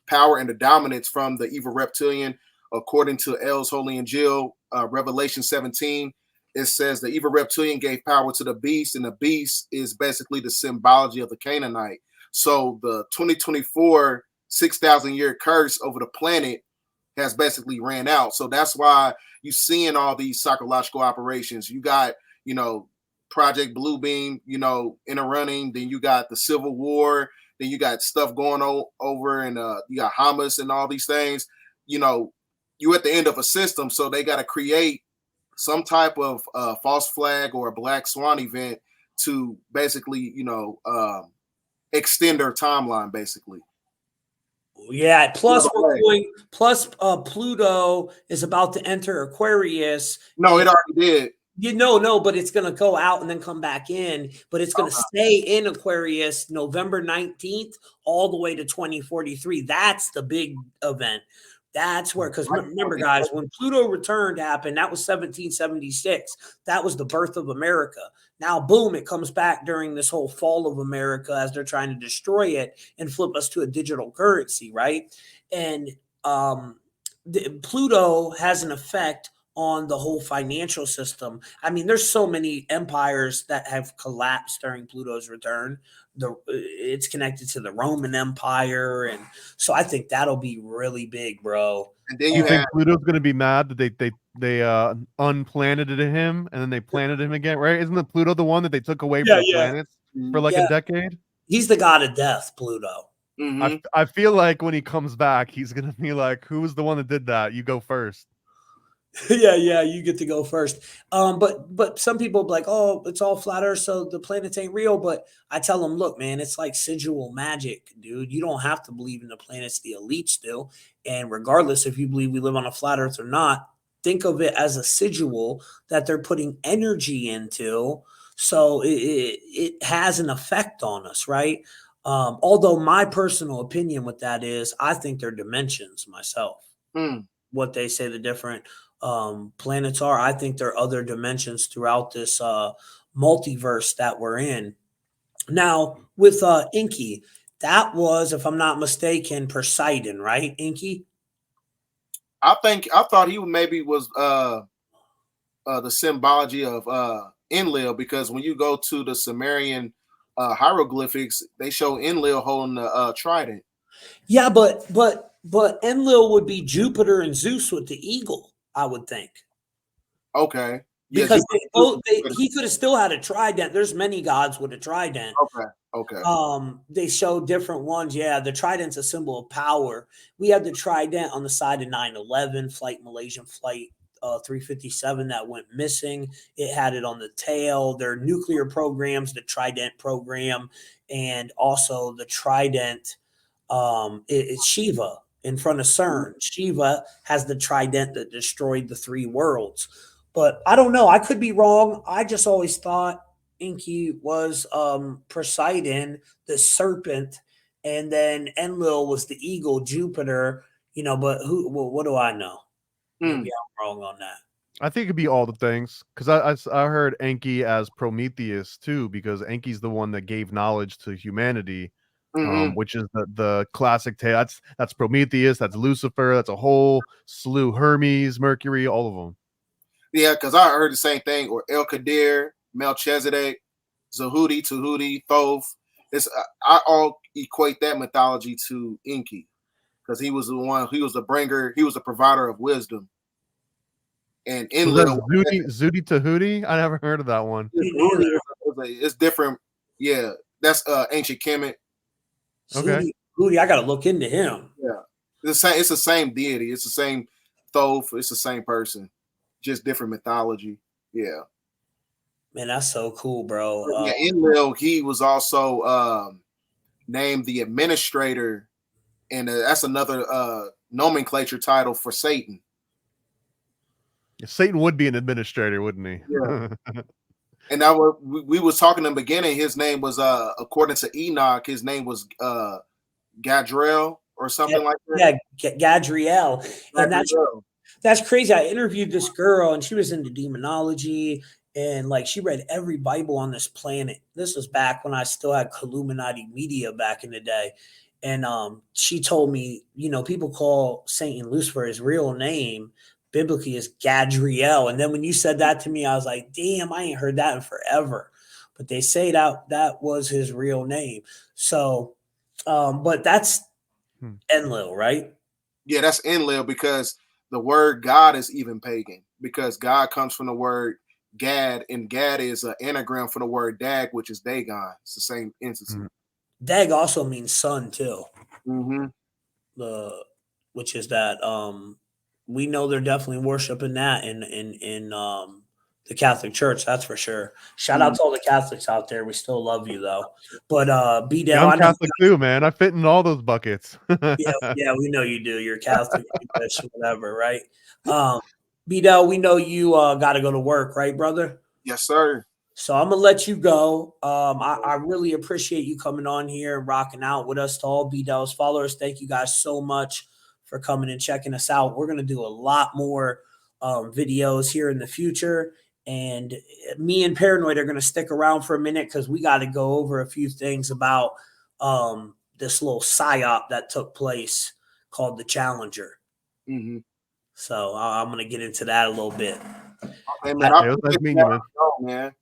power and the dominance from the evil reptilian. According to L's Holy and Jill, Revelation 17, it says the evil reptilian gave power to the beast, and the beast is basically the symbology of the Canaanite. So the 2024 6,000 year curse over the planet has basically ran out. So that's why you're seeing all these psychological operations. You got, Project Bluebeam, in a running. Then you got the Civil War. Then you got stuff going over, and you got Hamas and all these things. You're at the end of a system, so they got to create some type of false flag or a black swan event to basically, extend their timeline, basically. Yeah. Plus, Pluto is about to enter Aquarius. No, it already did. No, but it's going to go out and then come back in, but it's going to stay in Aquarius November 19th all the way to 2043. That's the big event. That's where, because remember, guys, when Pluto returned happened, that was 1776. That was the birth of America. Now, boom, it comes back during this whole fall of America as they're trying to destroy it and flip us to a digital currency, right? And Pluto has an effect on the whole financial system. I mean, there's so many empires that have collapsed during Pluto's return. It's connected to the Roman Empire, and so I think that'll be really big, bro. And then you think Pluto's going to be mad that they unplaneted him and then they planted him again, right? Isn't the Pluto the one that they took away from the planets for like a decade? He's the god of death, Pluto. Mm-hmm. I feel like when he comes back, he's going to be like, "Who was the one that did that? You go first." Yeah, you get to go first. But some people be like, "Oh, it's all flat Earth, so the planets ain't real." But I tell them, look, man, it's like sigil magic, dude. You don't have to believe in the planets. The elites do, and regardless if you believe we live on a flat Earth or not, think of it as a sigil that they're putting energy into. So it has an effect on us, right? Although my personal opinion with that is, I think they're dimensions myself. What they say, the different planets are. I think there are other dimensions throughout this multiverse that we're in. Now, with Inky, that was, if I'm not mistaken, Poseidon, right? Inky? I thought he maybe was the symbology of Enlil, because when you go to the Sumerian hieroglyphics, they show Enlil holding the trident. Yeah, but Enlil would be Jupiter and Zeus with the eagle, I would think. Okay. Yeah, Because Jupiter. he could have still had a trident. There's many gods with a trident. Okay. They show different ones. Yeah, the trident's a symbol of power. We had the trident on the side of 9/11 flight, Malaysian flight 357 that went missing. It had it on the tail. Their nuclear programs, the Trident program, and also the Trident. It's Shiva in front of CERN. Shiva has the trident that destroyed the three worlds. But I don't know. I could be wrong. I just always thought Inky was Poseidon, the serpent, and then Enlil was the eagle, Jupiter. But what do I know? Maybe I'm wrong on that. I think it'd be all the things, because I heard Enki as Prometheus too, because Enki's the one that gave knowledge to humanity, which is the classic tale. That's Prometheus, that's Lucifer, that's a whole slew. Hermes, Mercury, all of them. Yeah, because I heard the same thing. Or El Qadir, Melchizedek, Zahudi, Tahuti, Thoth. I all equate that mythology to Enki, because he was the one. He was the bringer. He was the provider of wisdom. And Enlil, Zudi Tahuti. I never heard of that one. It's different. Yeah, that's ancient Kemet. Okay. Hootie, I got to look into him. Yeah, it's the same deity. It's the same Thoth. It's the same person, just different mythology. Yeah. Man, that's so cool, bro. Yeah, Enlil, he was also named the administrator, and that's another nomenclature title for Satan. Satan would be an administrator, wouldn't he? Yeah. And we was talking in the beginning. His name was, according to Enoch, his name was Gadriel or something like that. Yeah, Gadriel. And that's crazy. I interviewed this girl, and she was into demonology, and like she read every Bible on this planet. This was back when I still had Illuminati Media back in the day. And she told me, people call Satan Lucifer his real name biblically is Gadriel. And then when you said that to me, I was like, damn, I ain't heard that in forever. But they say that was his real name. So, but that's Enlil, right? Yeah, that's Enlil, because the word God is even pagan, because God comes from the word Gad, and Gad is an anagram for the word Dag, which is Dagon. It's the same entity. Dag also means sun too. Mm-hmm. Which is that we know they're definitely worshiping that in the Catholic Church, that's for sure. Shout out to all the Catholics out there. We still love you though. But Bdell, yeah, I'm Catholic too, man. I fit in all those buckets. yeah, we know you do. You're Catholic, whatever, right? Bdell, we know you got to go to work, right, brother? Yes, sir. So I'm gonna let you go. I really appreciate you coming on here and rocking out with us. To all Bdell's followers, thank you guys so much for coming and checking us out. We're gonna do a lot more videos here in the future, and me and Paranoid are gonna stick around for a minute because we got to go over a few things about this little psyop that took place called the Challenger. Mm-hmm. So I'm gonna get into that a little bit. Okay, man. It was nice meeting you, man.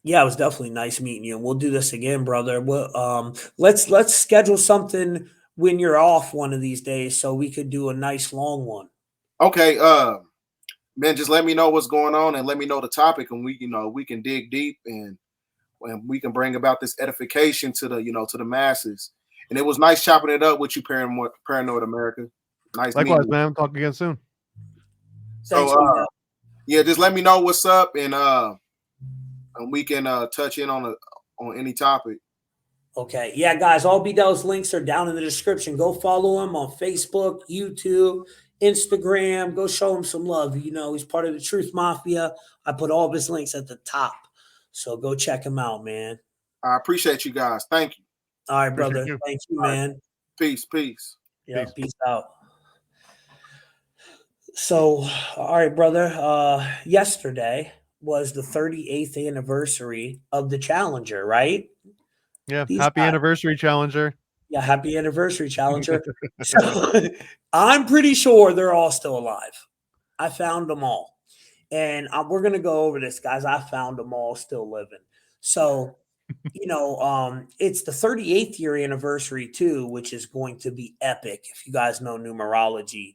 Yeah, it was definitely nice meeting you. We'll do this again, brother. We'll, let's schedule something when you're off one of these days so we could do a nice long one. Okay, man, just let me know what's going on and let me know the topic, and we can dig deep and we can bring about this edification to the masses. And it was nice chopping it up with you, Paranoid America. Nice. Likewise, man. Talk again soon. So yeah, just let me know what's up, and we can touch in on any topic. Okay. Yeah, guys, all Bdell's links are down in the description. Go follow him on Facebook, YouTube, Instagram. Go show him some love. He's part of the Truth Mafia. I put all of his links at the top. So go check him out, man. I appreciate you guys. Thank you. All right, brother. Thank you, man. Peace. Yeah, peace out. So, all right, brother. Yesterday was the 38th anniversary of the Challenger, right? Yeah, These happy guys, anniversary, Challenger. yeah, happy anniversary, Challenger. So, I'm pretty sure they're all still alive. I found them all. And we're going to go over this, guys. I found them all still living. So, it's the 38th year anniversary too, which is going to be epic. If you guys know numerology,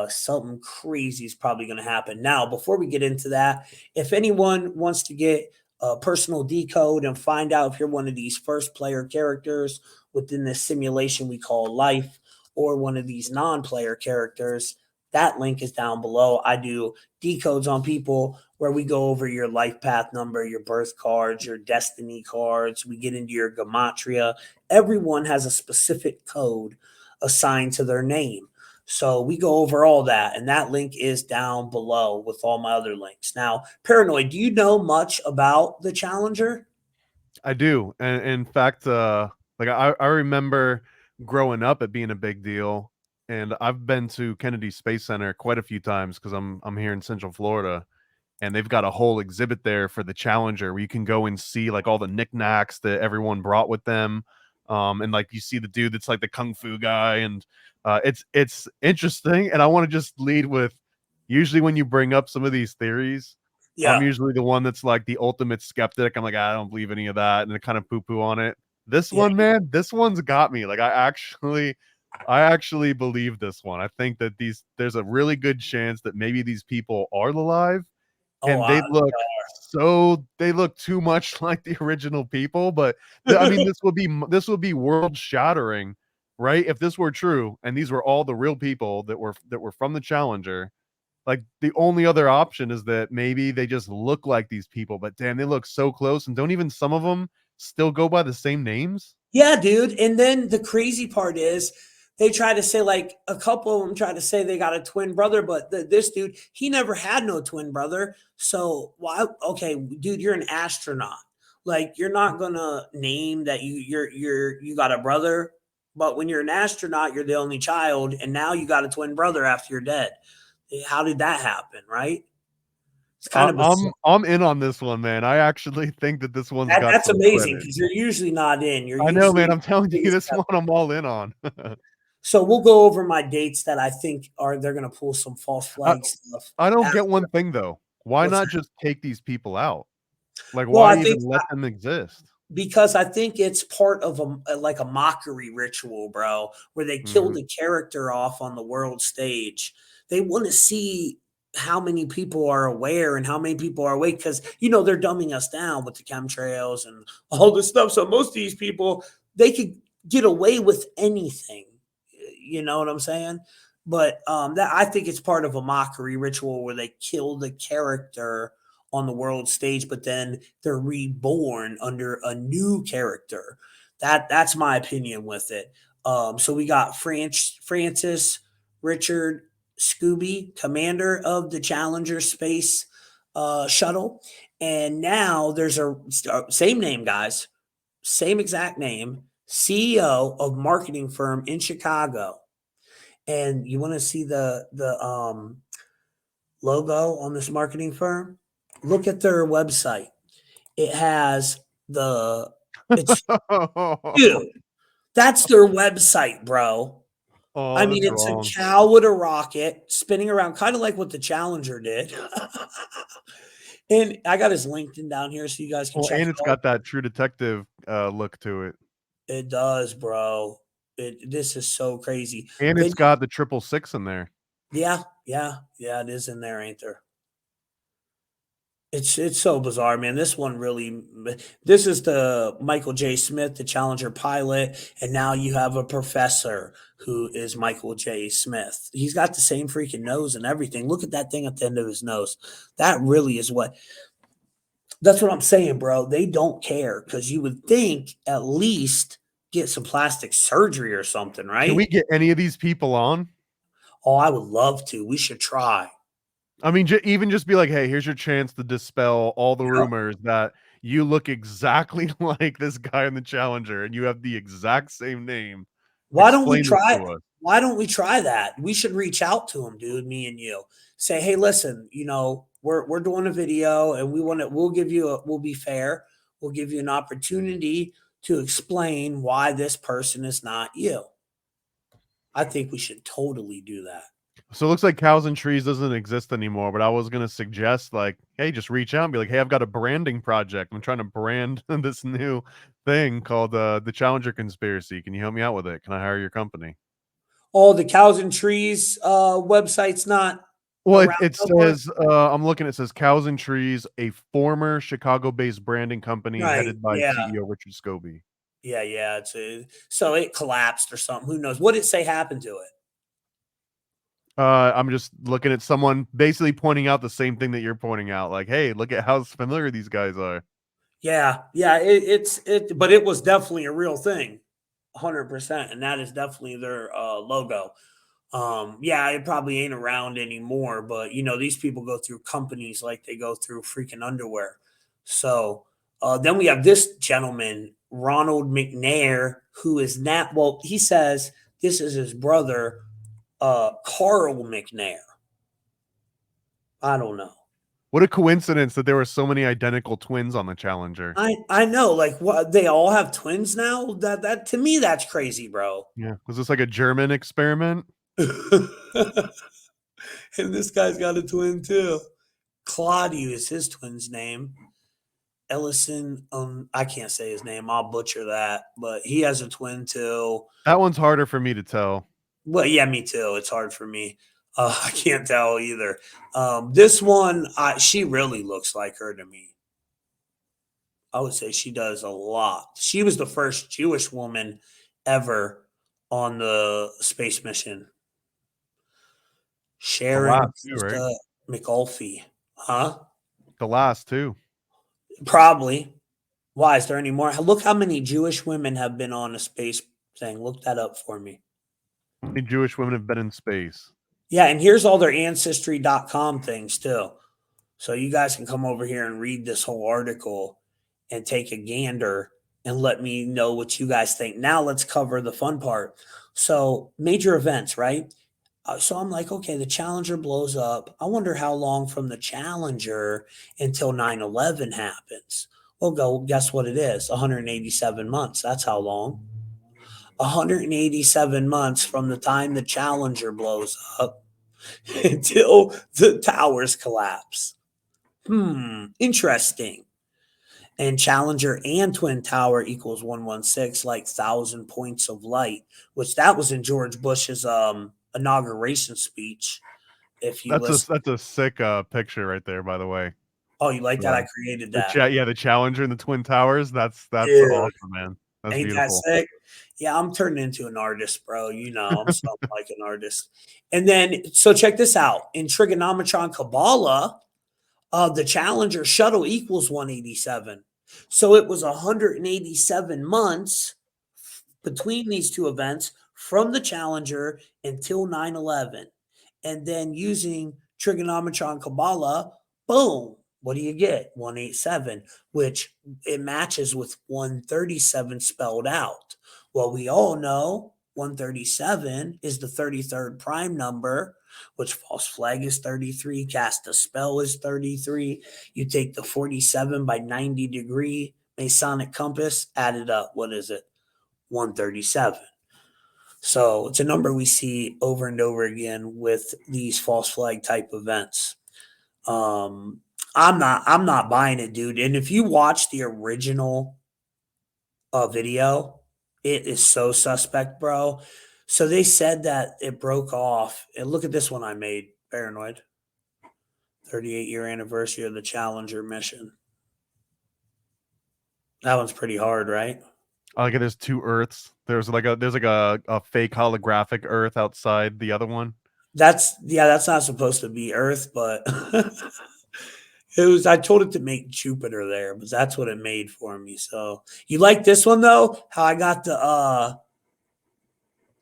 something crazy is probably going to happen. Now, before we get into that, if anyone wants to get a personal decode and find out if you're one of these first player characters within this simulation we call life, or one of these non-player characters, that link is down below. I do decodes on people where we go over your life path number, your birth cards, your destiny cards. We get into your gematria. Everyone has a specific code assigned to their name. So we go over all that, and that link is down below with all my other links. Now, Paranoid, do you know much about the Challenger? I do, and in fact, like I remember growing up it being a big deal, and I've been to Kennedy Space Center quite a few times because I'm here in Central Florida, and they've got a whole exhibit there for the Challenger where you can go and see like all the knickknacks that everyone brought with them. And like you see the dude that's like the kung fu guy, and it's interesting. And I want to just lead with usually when you bring up some of these theories, I'm Yeah, usually the one that's like the ultimate skeptic. I'm like, I don't believe any of that, and I kind of poo-poo on it. This yeah. one, man, this one's got me. Like I actually believe this one. I think that there's a really good chance that maybe these people are alive, Oh, and they look too much like the original people. But I mean, this would be world shattering, right? If this were true and these were all the real people that were from the Challenger, like the only other option is that maybe they just look like these people, but damn, they look so close, and don't even some of them still go by the same names? yeah, dude. And then the crazy part is they try to say, like, a couple of them try to say they got a twin brother, but this dude, he never had no twin brother. So, why? Okay, dude, you're an astronaut. Like, you're not gonna name that you got a brother, but when you're an astronaut, you're the only child, and now you got a twin brother after you're dead. How did that happen? Right? It's kind I, of bizarre. I'm in on this one, man. I actually think that this one's got That's some amazing credit. because you're usually not in. You're I know, man. usually I'm telling you, this one I'm all in on. So we'll go over my dates that I think are they're going to pull some false I, flag stuff I don't get after. one thing though. Why What's not that? just take these people out? Like, Well, why I think even let them exist? because I think it's part of like a mockery ritual, bro, where they kill Mhm. the character off on the world stage. They want to see how many people are aware and how many people are awake because they're dumbing us down with the chemtrails and all this stuff. So most of these people they could get away with anything. You know what I'm saying? But that I think it's part of a mockery ritual where they kill the character on the world stage, but then they're reborn under a new character. That's my opinion with it. So we got Francis Richard Scooby, commander of the Challenger space shuttle, and now there's a same name, guys, same exact name, CEO of marketing firm in Chicago. And you want to see the logo on this marketing firm? Look at their website. It has the it's dude, that's their website, bro. I Oh, mean, that's it's a wrong. cow with a rocket spinning around, kind of like what the Challenger did. And I got his LinkedIn down here so you guys can Well, check and it it's out. got that True Detective look to it, It does, bro. This is so crazy. and Then it's got the 666 in there. yeah, it is in there, ain't there? It's so bizarre, man. This is the Michael J. Smith, the Challenger pilot, and now you have a professor who is Michael J. Smith. He's got the same freaking nose and everything. Look at that thing at the end of his nose. That really is that's what I'm saying, bro. They don't care because you would think at least get some plastic surgery or something, Can we right? get any of these people on? Oh, I would love to. We should try. I mean, even just be like, "Hey, here's your chance to dispel all the Yep. rumors that you look exactly like this guy in the Challenger, and you have the exact same name." Why don't we Explain this try? to us. Why don't we try that? We should reach out to him, dude. Me and you say, hey, listen, we're doing a video, and we'll be fair. We'll give you an opportunity to explain why this person is not you. I think we should totally do that. So it looks like Cows and Trees doesn't exist anymore, but I was going to suggest, like, hey, just reach out and be like, hey, I've got a branding project. I'm trying to brand this new thing called the Challenger Conspiracy. Can you help me out with it? Can I hire your company? Oh, the Cows and Trees website's not Well, around it no more? says, I'm looking, it says Cows and Trees, a former Chicago-based branding company Right. headed by Yeah. CEO Richard Scobie. Yeah. So it collapsed or something. Who knows? What did it say happened to it? I'm just looking at someone basically pointing out the same thing that you're pointing out. Like, hey, look at how familiar these guys are. Yeah. But it was definitely a real thing, 100%, and that is definitely their logo. Yeah, it probably ain't around anymore, but these people go through companies like they go through freaking underwear. So then we have this gentleman, Ronald McNair, who is not, well, he says this is his brother, Carl McNair. I don't know. What a coincidence that there were so many identical twins on the Challenger. I know, like, what, they all have twins now? That to me, that's crazy, bro. Yeah. Was this like a German experiment? And this guy's got a twin too. Claudius, his twin's name. Ellison, I can't say his name. I'll butcher that, but he has a twin too. That one's harder for me to tell. Well, yeah, me too. It's hard for me. I can't tell either. This one, she really looks like her to me. I would say she does a lot. She was the first Jewish woman ever on the space mission. The Sharon last two, right? McAuliffe. Huh? The last two. Probably. Why? Is there any more? Look how many Jewish women have been on a space thing. Look that up for me. How many Jewish women have been in space? Yeah, and here's all their ancestry.com things too. So you guys can come over here and read this whole article and take a gander and let me know what you guys think. Now let's cover the fun part. So major events, right? So I'm like, okay, the Challenger blows up. I wonder how long from the Challenger until 9/11 happens. Well, guess what it is? 187 months. That's how long. 187 months from the time the Challenger blows up until the towers collapse. Interesting. And Challenger and Twin Tower equals 116, like 1,000 points of light, which that was in George Bush's inauguration speech. If you listen, That's a sick picture right there, by the way. oh, you like that? Yeah. I created that. The Challenger and the Twin Towers. That's Dude, awesome, man. That's ain't that beautiful. sick? Yeah, I'm turning into an artist, bro. I'm something like an artist. And then, so check this out. In Trigonometron Kabbalah, the Challenger shuttle equals 187. So it was 187 months between these two events from the Challenger until 9/11. And then using Trigonometron Kabbalah, boom, what do you get? 187, which it matches with 137 spelled out. Well, we all know 137 is the 33rd prime number, which false flag is 33, cast a spell is 33. You take the 47 by 90 degree Masonic compass, add it up. What is it? 137. So it's a number we see over and over again with these false flag type events. I'm not buying it, dude. And if you watch the original video, it is so suspect, bro. So they said that it broke off. And look at this one I made, Paranoid. 38-year anniversary of the Challenger mission. That one's pretty hard, right? I like it. There's two Earths. There's like a fake holographic Earth outside the other one. That's not supposed to be Earth, but it was. I told it to make Jupiter there, but that's what it made for me. So you like this one though? How I got the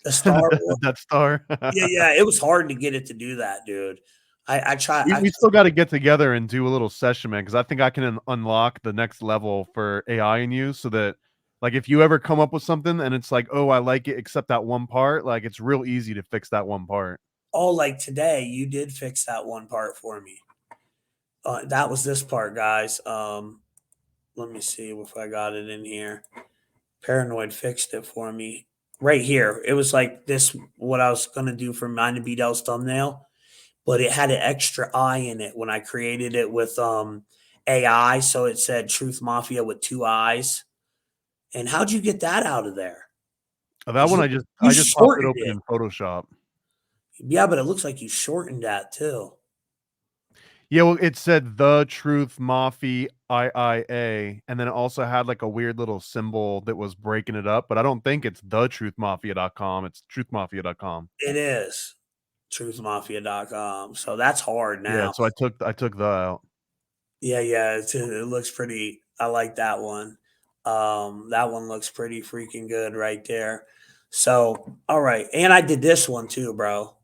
Star The Wars? Death Star. Yeah. It was hard to get it to do that, dude. I tried. We still got to get together and do a little session, man, because I think I can unlock the next level for AI in you so that Like if you ever come up with something and it's like, oh, I like it except that one part, like it's real easy to fix that one part. Oh, like today, you did fix that one part for me. That was this part, guys. Let me see if I got it in here. Paranoid fixed it for me right here. It was like this, what I was gonna do for mine and Bdell's thumbnail, but it had an extra I in it when I created it with AI. So it said Truth Mafia with 2 eyes. And how'd you get that out of there? That one You, I you just popped it shortened open it. in Photoshop. Yeah, but it looks like you shortened that too. Yeah, well, it said the Truth Mafia IIA, and then it also had like a weird little symbol that was breaking it up, but I don't think it's the truthmafia.com. It's truthmafia.com. It is truthmafia.com. So that's hard Yeah, now. so I took the out. Yeah, it looks pretty. I like that one. That one looks pretty freaking good right there. So, all right, and I did this one too, bro.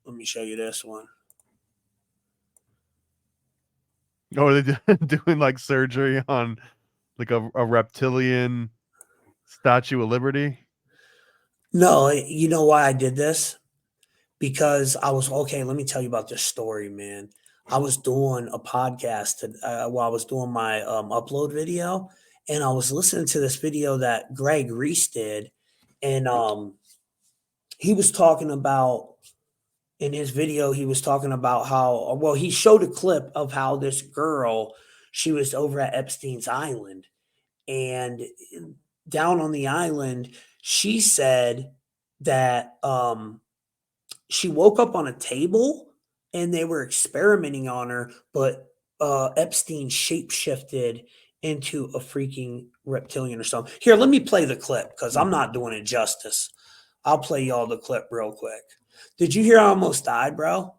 Let me show you this one. Oh, are they doing like surgery on like a reptilian Statue of Liberty? No, you know why I did this? Because I was okay. Let me tell you about this story, man. I was doing a podcast while I was doing my upload video, and I was listening to this video that Greg Reese did, and he was talking about in his video. He was talking about how well he showed a clip of how this girl she was over at Epstein's Island, and down on the island, she said that she woke up on a table and they were experimenting on her, but Epstein shapeshifted into a freaking reptilian or something. Here, let me play the clip because I'm not doing it justice. I'll play y'all the clip real quick. Did you hear I almost died, bro?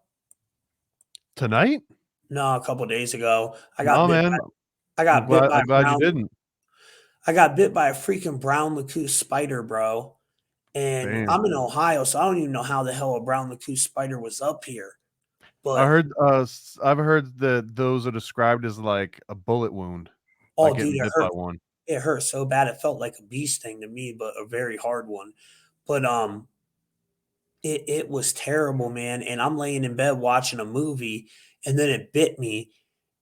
Tonight? No, a couple days ago. No, man. I got bit by I'm a glad you brown. didn't. I got bit by a freaking brown lacus spider, bro. And Damn. I'm in Ohio, so I don't even know how the hell a brown lacus spider was up here. I But heard I've heard that those are described as like a bullet wound, like oh, dude, getting it bit by hurt. one. It hurt so bad. It felt like a bee sting to me, but a very hard one. But it was terrible, man. And I'm laying in bed watching a movie, and then it bit me,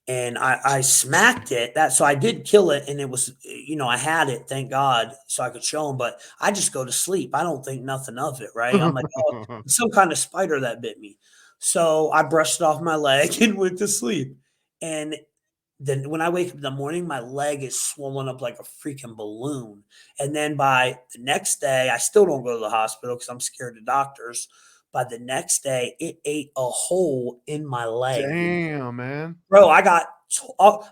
and I smacked it. That so I did kill it, and it was I had it, thank God, so I could show him. But I just go to sleep. I don't think nothing of it, right? I'm like, oh, it's some kind of spider that bit me. So I brushed it off my leg and went to sleep. And then when I wake up in the morning, my leg is swollen up like a freaking balloon. And then by the next day, I still don't go to the hospital because I'm scared of doctors. By the next day, it ate a hole in my leg. Damn, man. Bro,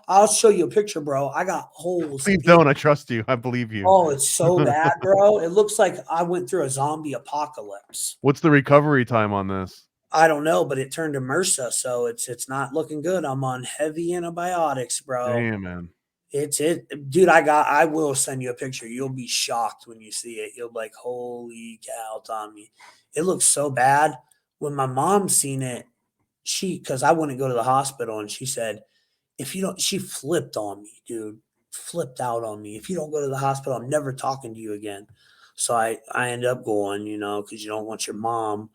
I'll show you a picture, bro. I got holes. Please don't. I trust you. I believe you. Oh, it's so bad, bro. It looks like I went through a zombie apocalypse. What's the recovery time on this? I don't know, but it turned to MRSA, so it's not looking good. I'm on heavy antibiotics, bro. Damn, man. It's it, dude. I will send you a picture. You'll be shocked when you see it. You'll be like, holy cow, Tommy. It looks so bad. When my mom seen it, because I wouldn't go to the hospital, and she said, if you don't, she flipped on me, dude. Flipped out on me. If you don't go to the hospital, I'm never talking to you again. So I end up going, because you don't want your mom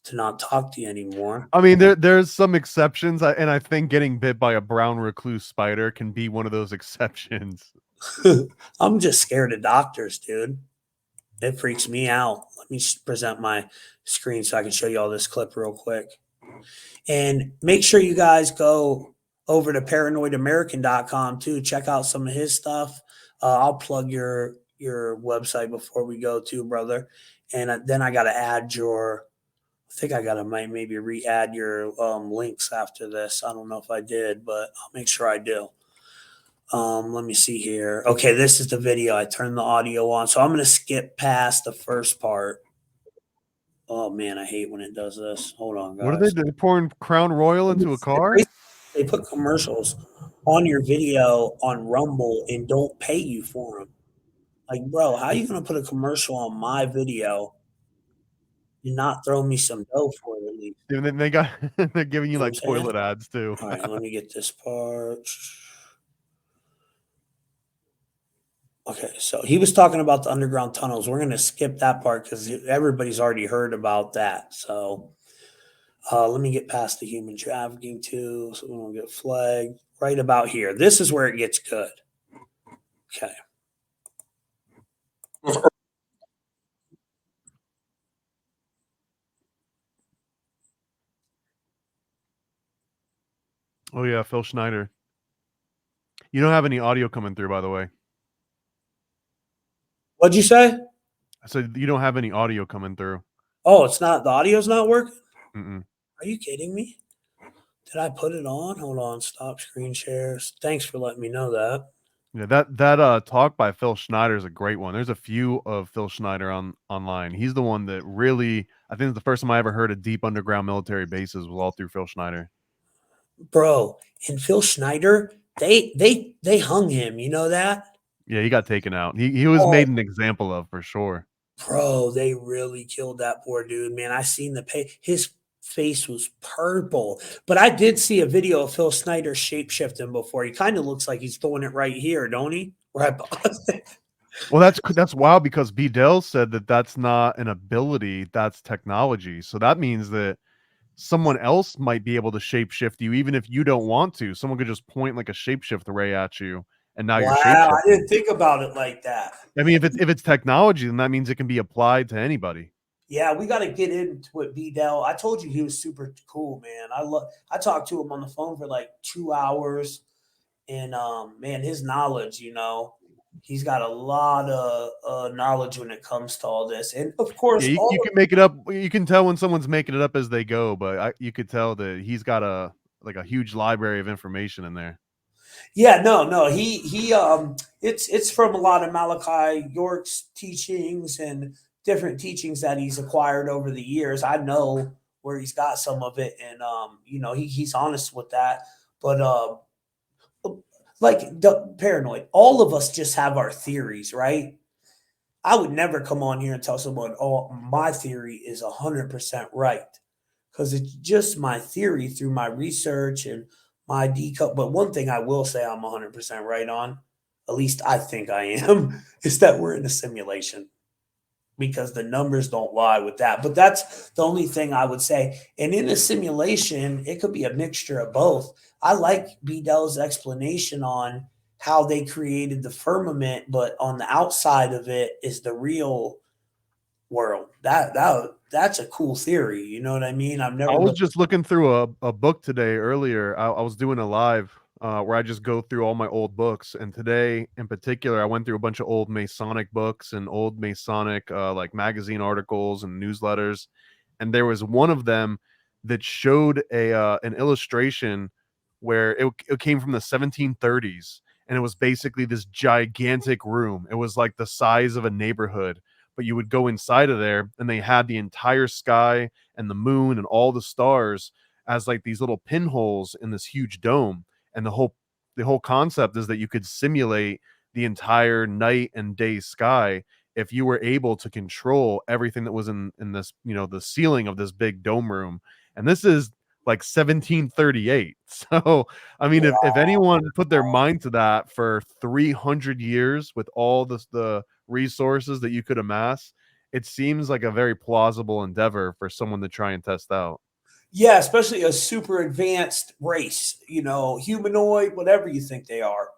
to not talk to you anymore. I mean, there's some exceptions, and I think getting bit by a brown recluse spider can be one of those exceptions. I'm just scared of doctors, dude. It freaks me out. Let me present my screen so I can show you all this clip real quick. And make sure you guys go over to paranoidamerican.com too. Check out some of his stuff. I'll plug your website before we go too, brother. And then I got to add I think I got to maybe re-add your links after this. I don't know if I did, but I'll make sure I do. Let me see here. Okay, this is the video. I turned the audio on. So I'm going to skip past the first part. Oh, man, I hate when it does this. Hold on, guys. What are they doing? Pouring Crown Royal into a car? They put commercials on your video on Rumble and don't pay you for them. Like, bro, how are you going to put a commercial on my video and not throw me some dough for it at least? And then they're giving you You know like what I'm saying? toilet ads too. All right, let me get this part. Okay, so he was talking about the underground tunnels. We're going to skip that part because everybody's already heard about that. So let me get past the human trafficking too. So we won't get flagged right about here. This is where it gets good. Okay. Oh yeah, Phil Schneider. You don't have any audio coming through, by the way. What'd you say? I said you don't have any audio coming through. Oh, it's not, the audio's not working? Mm-mm. Are you kidding me? Did I put it on? Hold on. Stop screen shares. Thanks for letting me know that. Yeah, that talk by Phil Schneider is a great one. There's a few of Phil Schneider online. He's the one that really, I think it's the first time I ever heard of deep underground military bases was all through Phil Schneider. Bro, and Phil Schneider, they hung him. You know that? Yeah, he got taken out. He was Oh, made an example of for sure. bro, they really killed that poor dude, man. I seen his face was purple. But I did see a video of Phil Snyder shapeshifting before. He kind of looks like he's throwing it right here, don't he? Right. Well, that's wild because Bdell said that that's not an ability, that's technology. So that means that someone else might be able to shapeshift you, even if you don't want to. Someone could just point like a shapeshift ray at you, and now you're Wow, I shapeshifting. didn't think about it like that. I mean, if it's technology, then that means it can be applied to anybody. Yeah, we got to get into it, Bdell. I told you he was super cool, man. I talked to him on the phone for like 2 hours, and man, his knowledge, he's got a lot of knowledge when it comes to all this, and of course, Yeah, you can make it up. You can tell when someone's making it up as they go, but you could tell that he's got a huge library of information in there. yeah, no, it's from a lot of Malachi York's teachings and different teachings that he's acquired over the years. I know where he's got some of it, and he's honest with that, but like the paranoid, all of us just have our theories, right? I would never come on here and tell someone, "Oh, my theory is 100% right," because it's just my theory through my research and my decode. But one thing I will say I'm 100% right on, at least I think I am, is that we're in a simulation because the numbers don't lie with that. But that's the only thing I would say. And in a simulation, it could be a mixture of both. I like Bdell's explanation on how they created the firmament, but on the outside of it is the real world. That's a cool theory. You know what I mean? I've I never was looked. just looking through a book today earlier. I was doing a live where I just go through all my old books. And today in particular, I went through a bunch of old Masonic books and old Masonic like magazine articles and newsletters. And there was one of them that showed an illustration where it came from the 1730s. And it was basically this gigantic room. It was like the size of a neighborhood, but you would go inside of there and they had the entire sky and the moon and all the stars as like these little pinholes in this huge dome. And the whole concept is that you could simulate the entire night and day sky if you were able to control everything that was in this, the ceiling of this big dome room. And this is like 1738. So I mean, if anyone put their mind to that for 300 years with all the resources that you could amass, it seems like a very plausible endeavor for someone to try and test out. Yeah, especially a super advanced race, humanoid, whatever you think they are.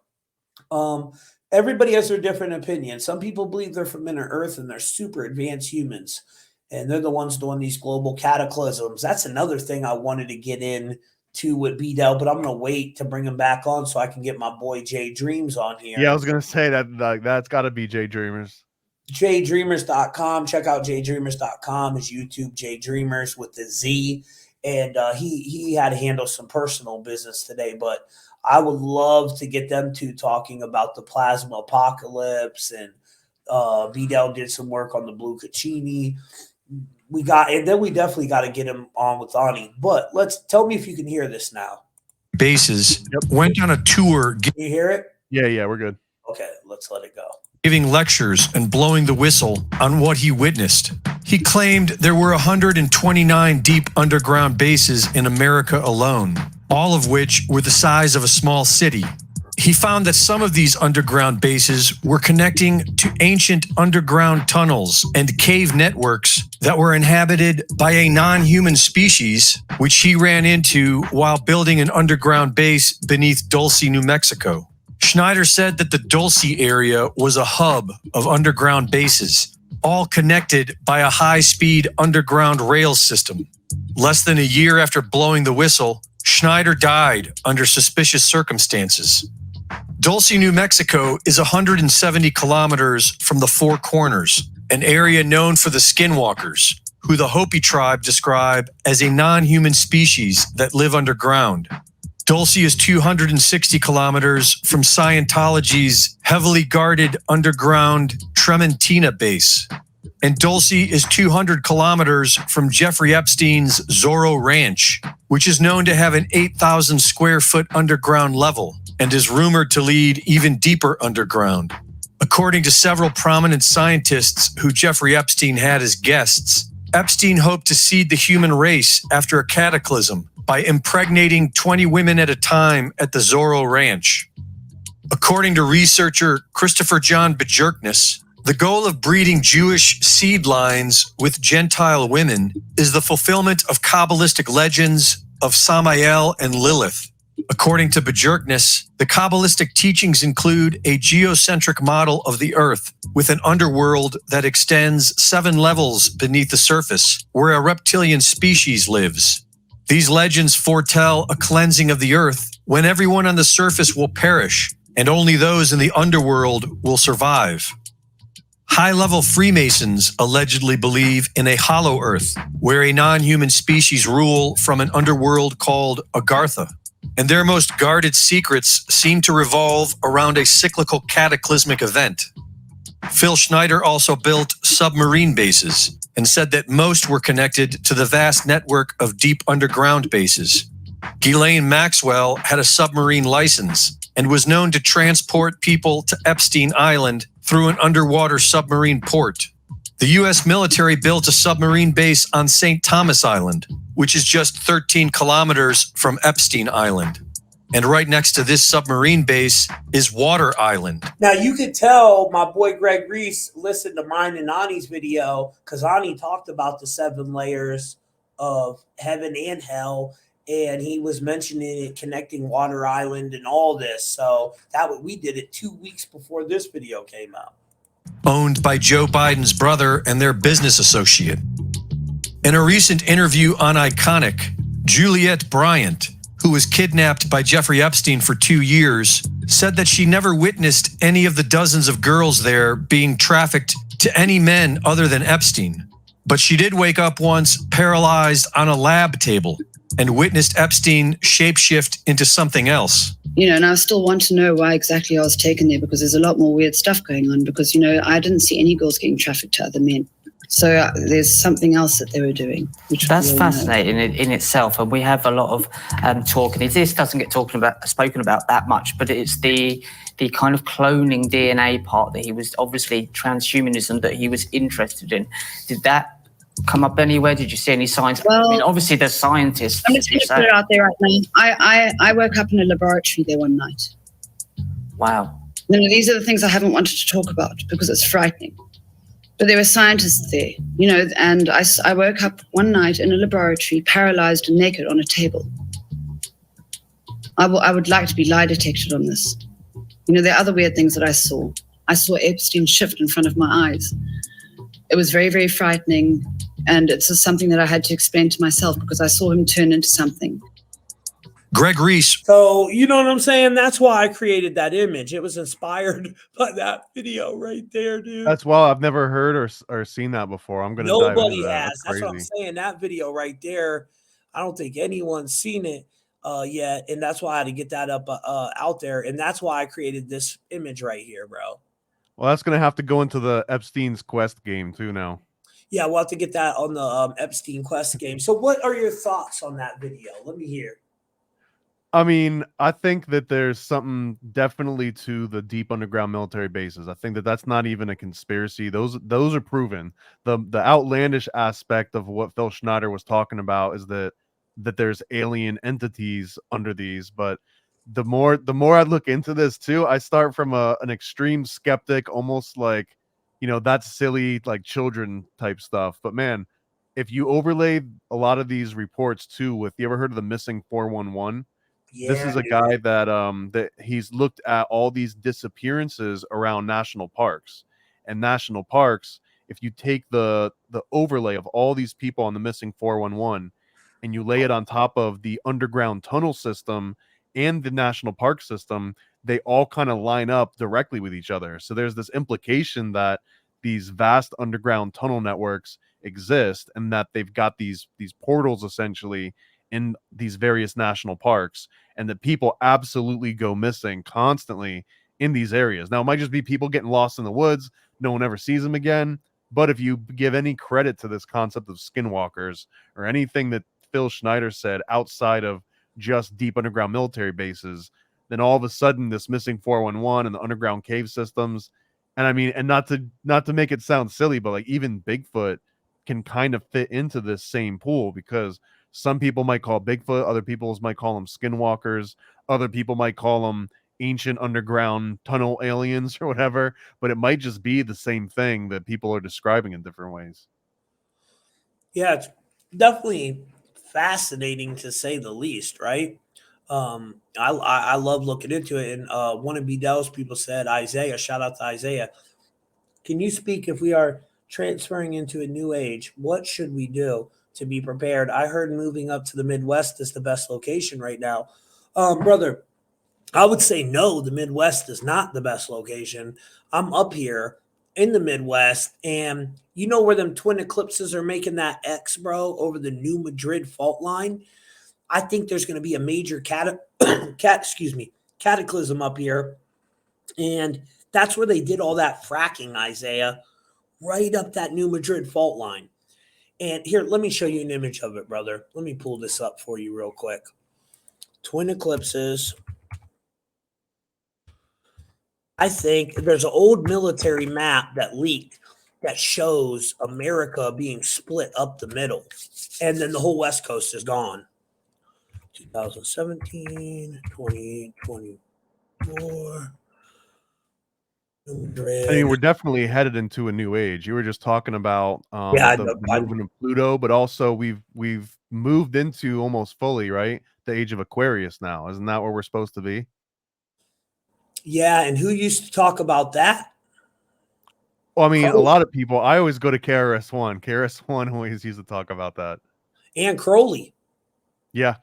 Um, Everybody has their different opinion. Some people believe they're from inner Earth and they're super advanced humans, and they're the ones doing these global cataclysms. That's another thing I wanted to get into with Bdell, but I'm going to wait to bring him back on so I can get my boy Jay Dreams on here. Yeah, I was gonna say that that's got to be Jay Dreamers. JDreamers.com. Check out JDreamers.com. His YouTube, Jay Dreamers with the Z. And he had to handle some personal business today, but I would love to get them two talking about the plasma apocalypse. And Bdell did some work on the Blue Caccini. And then we definitely got to get him on with Ani. But tell me if you can hear this now. Bases went on a tour. Can you hear it? Yeah, we're good. Okay, let's let it go. Giving lectures and blowing the whistle on what he witnessed. He claimed there were 129 deep underground bases in America alone, all of which were the size of a small city. he found that some of these underground bases were connecting to ancient underground tunnels and cave networks that were inhabited by a non-human species, which he ran into while building an underground base beneath Dulce, New Mexico. Schneider said that the Dulce area was a hub of underground bases, all connected by a high-speed underground rail system. Less than a year after blowing the whistle, Schneider died under suspicious circumstances. Dulce, New Mexico is 170 kilometers from the Four Corners, an area known for the Skinwalkers, who the Hopi tribe describe as a non-human species that live underground. Dulce is 260 kilometers from Scientology's heavily guarded underground Trementina base. And Dulce is 200 kilometers from Jeffrey Epstein's Zorro Ranch, which is known to have an 8,000 square foot underground level and is rumored to lead even deeper underground. According to several prominent scientists who Jeffrey Epstein had as guests, Epstein hoped to seed the human race after a cataclysm by impregnating 20 women at a time at the Zorro Ranch. According to researcher Christopher John Bjerknes, the goal of breeding Jewish seed lines with Gentile women is the fulfillment of Kabbalistic legends of Samael and Lilith. According to Bjerknes, the Kabbalistic teachings include a geocentric model of the earth with an underworld that extends 7 levels beneath the surface, where a reptilian species lives. These legends foretell a cleansing of the earth when everyone on the surface will perish, and only those in the underworld will survive. High-level Freemasons allegedly believe in a hollow earth, where a non-human species rule from an underworld called Agartha, and their most guarded secrets seem to revolve around a cyclical cataclysmic event. Phil Schneider also built submarine bases and said that most were connected to the vast network of deep underground bases. Ghislaine Maxwell had a submarine license and was known to transport people to Epstein Island through an underwater submarine port. The U.S. military built a submarine base on St. Thomas Island, which is just 13 kilometers from Epstein Island. And right next to this submarine base is Water Island. Now, you could tell my boy Greg Reese listened to mine and Ani's video because Ani talked about the 7 layers of heaven and hell, and he was mentioning it, connecting Water Island and all this. So we did it 2 weeks before this video came out. Owned by Joe Biden's brother and their business associate. In a recent interview on Iconic, Juliette Bryant, who was kidnapped by Jeffrey Epstein for 2 years, said that she never witnessed any of the dozens of girls there being trafficked to any men other than Epstein. But she did wake up once paralyzed on a lab table and witnessed Epstein shapeshift into something else. And I still want to know why exactly I was taken there, because there's a lot more weird stuff going on, because, I didn't see any girls getting trafficked to other men. So there's something else that they were doing. That's fascinating in itself. And we have a lot of talk, and this doesn't get spoken about that much, but it's the kind of cloning DNA part that he was, obviously transhumanism, that he was interested in. Did that come up anywhere? Did you see any signs? Well, obviously there's scientists. I'm just going to put it out there right now. I woke up in a laboratory there one night. Wow. These are the things I haven't wanted to talk about because it's frightening. But there were scientists there, and I woke up one night in a laboratory, paralyzed and naked on a table. I would like to be lie detected on this. There are other weird things that I saw. I saw Epstein shift in front of my eyes. It was very, very frightening. And it's something that I had to explain to myself because I saw him turn into something. Greg Reese. So, you know what I'm saying? That's why I created that image. It was inspired by that video right there, dude. That's wild. I've never heard or seen that before. I'm going to dive into that. Has. That's what I'm saying. That video right there, I don't think anyone's seen it yet. And that's why I had to get that up out there. And that's why I created this image right here, bro. Well, that's going to have to go into the Epstein's Quest game too now. Yeah, we'll have to get that on the Epstein Quest game. So what are your thoughts on that video? Let me hear. I mean, I think that there's something definitely to the deep underground military bases. I think that that's not even a conspiracy. Those are proven. The outlandish aspect of what Phil Schneider was talking about is that there's alien entities under these, but the more I look into this too, I start from an extreme skeptic, almost like, that's silly, like children type stuff. But man, if you overlay a lot of these reports too with, you ever heard of the missing 411? This Yeah, is a dude. guy that he's looked at all these disappearances around national parks. And national parks, if you take the overlay of all these people on the missing 411 and you lay it on top of the underground tunnel system and the national park system, they all kind of line up directly with each other. So there's this implication that these vast underground tunnel networks exist, and that they've got these portals essentially in these various national parks, and that people absolutely go missing constantly in these areas. Now, it might just be people getting lost in the woods, no one ever sees them again. But if you give any credit to this concept of skinwalkers or anything that Phil Schneider said outside of just deep underground military bases, then all of a sudden this missing 411 and the underground cave systems, and I mean, and not to make it sound silly, but like even Bigfoot can kind of fit into this same pool, because some people might call Bigfoot, other people might call them skinwalkers, other people might call them ancient underground tunnel aliens or whatever, but it might just be the same thing that people are describing in different ways. Yeah, it's definitely fascinating to say the least, right? I love looking into it. And one of Bdell's people said, Isaiah, shout out to Isaiah. Can you speak if we are transferring into a new age? What should we do to be prepared? I heard moving up to the Midwest is the best location right now. Brother, I would say no, the Midwest is not the best location. I'm up here in the Midwest, and you know where them twin eclipses are making that X, bro, over the New Madrid fault line? I think there's going to be a major cataclysm up here, and that's where they did all that fracking, Isaiah, right up that New Madrid fault line. And here, let me show you an image of it, brother. Let me pull this up for you real quick. Twin eclipses. I think there's an old military map that leaked that shows America being split up the middle, and then the whole West Coast is gone. 2017, 2024. I mean, we're definitely headed into a new age. You were just talking about Yeah, the movement of Pluto, but also we've moved into almost fully, right, the age of Aquarius now. Isn't that where we're supposed to be? yeah. And who used to talk about that? Well, I mean, a Crowley. lot of people. I always go to KRS-One. KRS-One always used to talk about that. And Crowley. Yeah.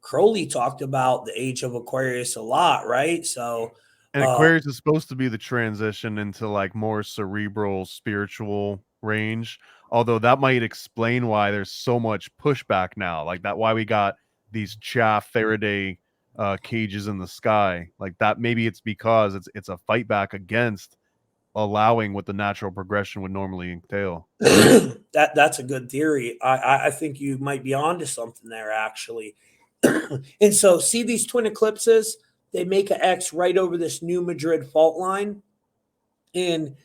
Crowley talked about the age of Aquarius a lot, right? So, And Aquarius is supposed to be the transition into like more cerebral, spiritual range. Although that might explain why there's so much pushback now. Like that, why we got these chaff Faraday cages in the sky. Like that, maybe it's because it's a fight back against allowing what the natural progression would normally entail. that's a good theory. I think you might be onto something there, actually. And so, see these twin eclipses? They make an X right over this New Madrid fault line, and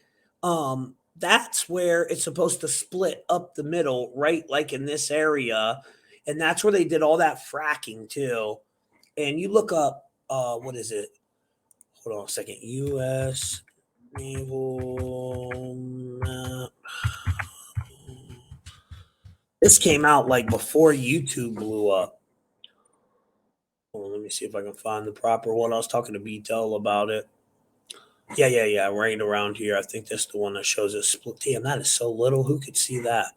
that's where it's supposed to split up the middle, right? Like in this area, and that's where they did all that fracking too. And you look up, what is it? Hold on a second. U.S. Naval Map. This came out like before YouTube blew up. Hold on, let me see if I can find the proper one. I was talking to Bdell about it. Yeah. Right around here. I think that's the one that shows a split. Damn, that is so little. Who could see that?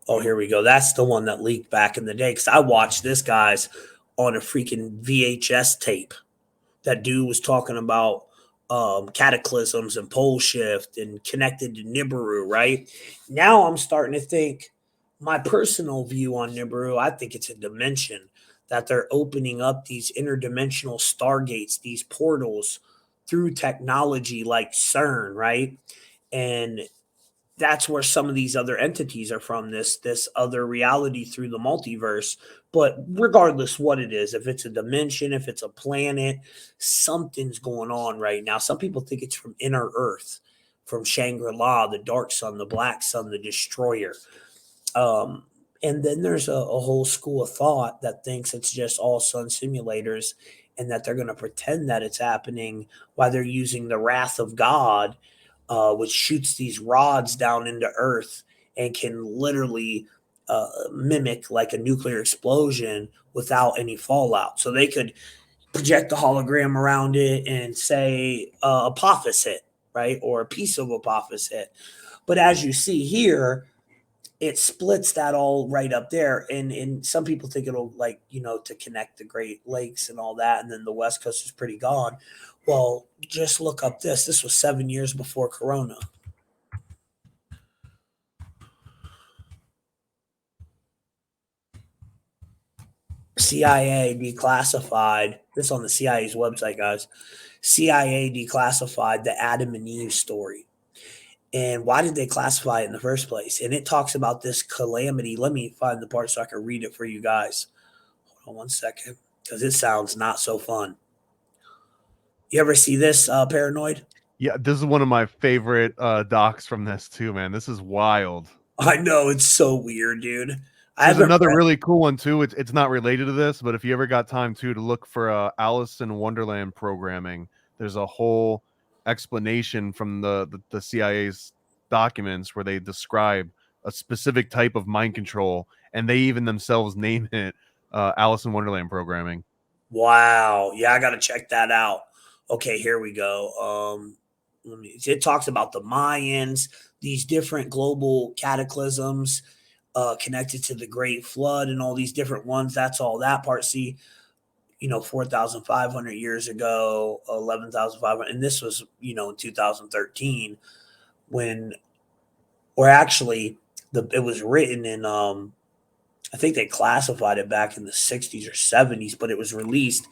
Oh, here we go. That's the one that leaked back in the day. Because I watched this, guys, on a freaking VHS tape. That dude was talking about cataclysms and pole shift and connected to Nibiru, right? Now I'm starting to think my personal view on Nibiru, I think it's a dimension that they're opening up these interdimensional stargates, these portals through technology like CERN, right? And that's where some of these other entities are from, this other reality through the multiverse. But regardless what it is, if it's a dimension, if it's a planet, something's going on right now. Some people think it's from inner earth, from Shangri-La, the dark sun, the black sun, the destroyer. And then there's a whole school of thought that thinks it's just all sun simulators and that they're going to pretend that it's happening while they're using the wrath of God, which shoots these rods down into Earth and can literally mimic like a nuclear explosion without any fallout. So they could project a hologram around it and say apophysit, right? Or a piece of apophysit. But as you see here, it splits that all right up there. And some people think it'll like, to connect the Great Lakes and all that. And then the West Coast is pretty gone. Well, just look up this. This was 7 years before Corona. CIA declassified this on the CIA's website, guys. CIA declassified the Adam and Eve story. And why did they classify it in the first place? And it talks about this calamity. Let me find the part so I can read it for you guys. Hold on one second, because it sounds not so fun. You ever see this, Paranoid? Yeah, this is one of my favorite docs from this too, man. This is wild. I know, it's so weird, dude. There's another really cool one too. It's not related to this, but if you ever got time too to look for Alice in Wonderland programming, there's a whole explanation from the CIA's documents where they describe a specific type of mind control, and they even themselves name it Alice in Wonderland programming. Wow. Yeah, I got to check that out. Okay, here we go. It talks about the Mayans, these different global cataclysms connected to the Great Flood and all these different ones. That's all that part. See, 4,500 years ago, 11,500. And this was, in 2013 when, or actually, it was written in, I think they classified it back in the 60s or 70s, but it was released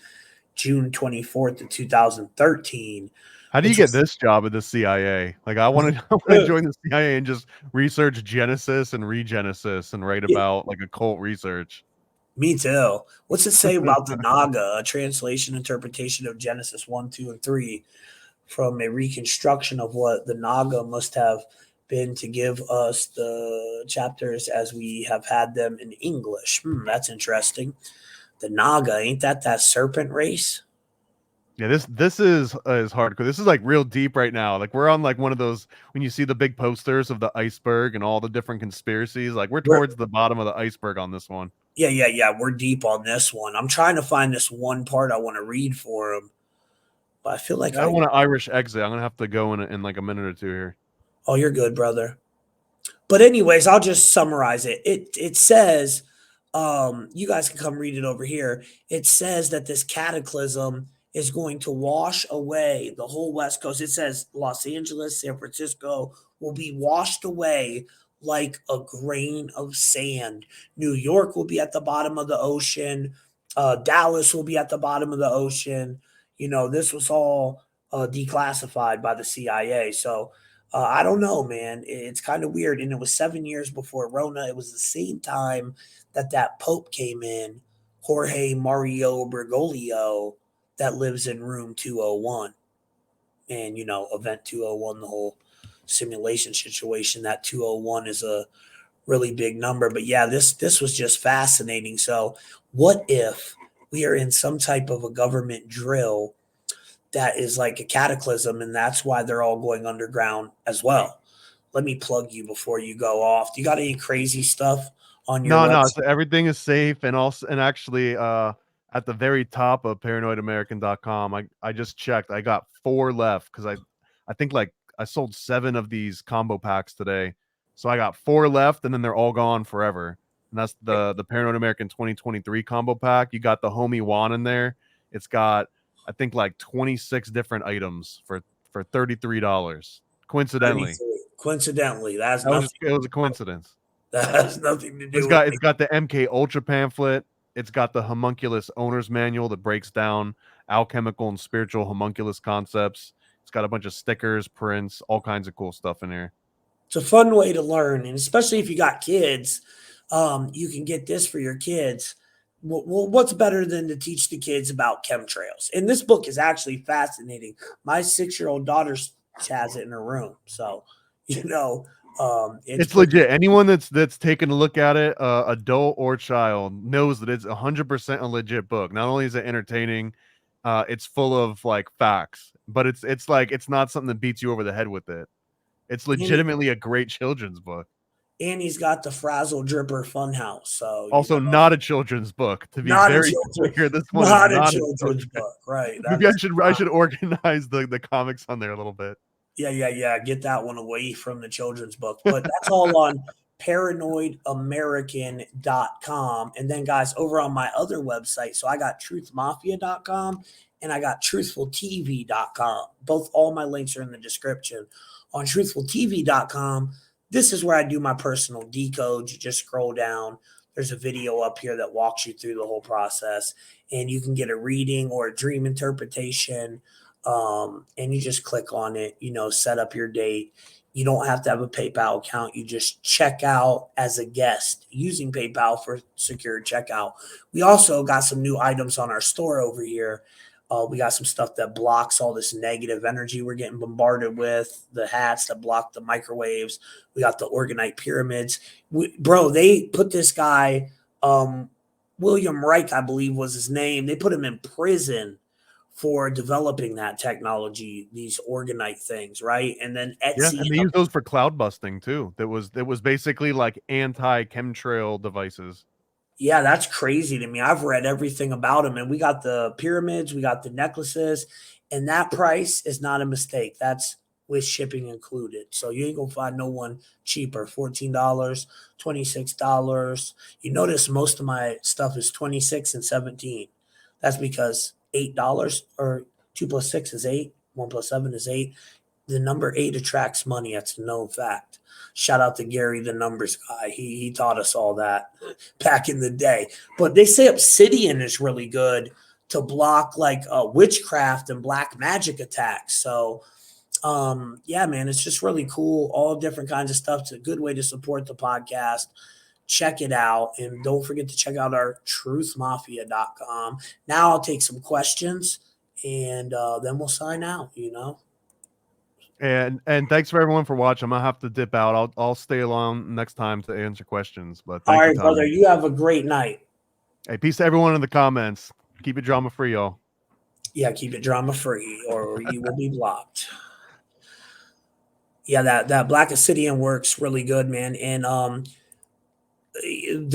June 24th of 2013. How do you get this job at the CIA? Like, I want to join the CIA and just research Genesis and Regenesis and write about like occult research. Me too. What's it say about the Naga? A translation interpretation of Genesis 1, 2, and 3 from a reconstruction of what the Naga must have been to give us the chapters as we have had them in English. That's interesting. The Naga, ain't that serpent race? Yeah, this is hardcore. This is like real deep right now. Like we're on like one of those when you see the big posters of the iceberg and all the different conspiracies. Like we're towards the bottom of the iceberg on this one. Yeah. We're deep on this one. I'm trying to find this one part I want to read for him, but I feel like I want an Irish exit. I'm gonna have to go in like a minute or two here. Oh, you're good, brother. But anyways, I'll just summarize it. It says, you guys can come read it over here. It says that this cataclysm is going to wash away the whole West Coast. It says Los Angeles, San Francisco will be washed away like a grain of sand. New York will be at the bottom of the ocean. Dallas will be at the bottom of the ocean. This was all declassified by the CIA. So I don't know, man. It's kind of weird. And it was 7 years before Rona. It was the same time that Pope came in, Jorge Mario Bergoglio, that lives in room 201. And, event 201, the whole simulation situation, that 201 is a really big number. But yeah, this was just fascinating. So what if we are in some type of a government drill that is like a cataclysm, and that's why they're all going underground as well? Let me plug you before you go off. Do you got any crazy stuff on your website? No, so everything is safe, and actually at the very top of paranoidamerican.com, I just checked. I got 4 left because I think like I sold 7 of these combo packs today. So I got 4 left, and then they're all gone forever. And that's the Paranoid American 2023 combo pack. You got the homie Juan in there. It's got I think like 26 different items for $33. Coincidentally. That's it was a coincidence. That has nothing to do It's got the MK Ultra pamphlet. It's got the homunculus owner's manual that breaks down alchemical and spiritual homunculus concepts. It's got a bunch of stickers, prints, all kinds of cool stuff in here. It's a fun way to learn, and especially if you got kids, you can get this for your kids. Well, what's better than to teach the kids about chemtrails? And this book is actually fascinating. My 6-year-old daughter has it in her room. So, It's legit. Anyone that's taken a look at it, adult or child, knows that it's 100% a legit book. Not only is it entertaining, it's full of like facts, but it's like it's not something that beats you over the head with it. It's legitimately a great children's book. And he's got the Frazzle Dripper Funhouse. So also not a children's book, to be very clear. This one not is not a children's book, right? Maybe I should organize the comics on there a little bit. Yeah. Get that one away from the children's book. But that's all on paranoidamerican.com. And then, guys, over on my other website, so I got truthmafia.com and I got truthfultv.com. All my links are in the description. On truthfultv.com, this is where I do my personal decodes. You just scroll down. There's a video up here that walks you through the whole process, and you can get a reading or a dream interpretation. And you just click on it, set up your date. You don't have to have a PayPal account. You just check out as a guest using PayPal for secure checkout. We also got some new items on our store over here. We got some stuff that blocks all this negative energy we're getting bombarded with, the hats that block the microwaves. We got the Organite pyramids. They put this guy, William Reich, I believe was his name. They put him in prison for developing that technology, these Organite things, right? And then Etsy. Yeah, and they use those for cloud busting too. That was basically like anti-chemtrail devices. Yeah, that's crazy to me. I've read everything about them, and we got the pyramids, we got the necklaces, and that price is not a mistake. That's with shipping included. So you ain't gonna find no one cheaper. $14, $26. You notice most of my stuff is 26 and 17. That's because $8 or 2 plus 6 is 8, 1 plus 7 is 8. The number 8 attracts money. That's a known fact. Shout out to Gary, the numbers guy. He taught us all that back in the day. But they say obsidian is really good to block like witchcraft and black magic attacks. So, yeah, man, it's just really cool. All different kinds of stuff. It's a good way to support the podcast. Check it out. And don't forget to check out our truthmafia.com. Now I'll take some questions and then we'll sign out, And thanks for everyone for watching. I'm gonna have to dip out. I'll stay along next time to answer questions. But thank all right, you, Tom. brother. You have a great night. Hey, peace to everyone in the comments. Keep it drama free, y'all. Yeah, keep it drama free, or you will be blocked. Yeah, that Black Obsidian works really good, man. And a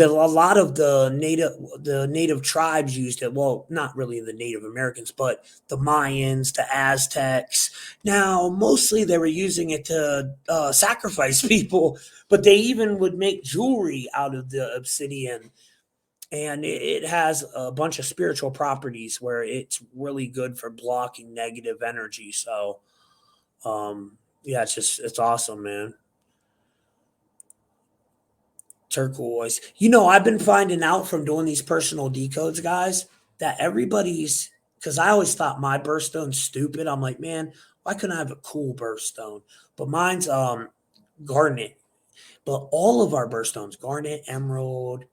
lot of the native tribes used it. Well, not really the Native Americans, but the Mayans, the Aztecs. Now, mostly they were using it to sacrifice people, but they even would make jewelry out of the obsidian. And it has a bunch of spiritual properties where it's really good for blocking negative energy. So, yeah, it's awesome, man. Turquoise. I've been finding out from doing these personal decodes, guys, that everybody's, because I always thought my birthstone's stupid. I'm like, man, why couldn't I have a cool birthstone? But mine's garnet. But all of our birthstones, garnet, emerald,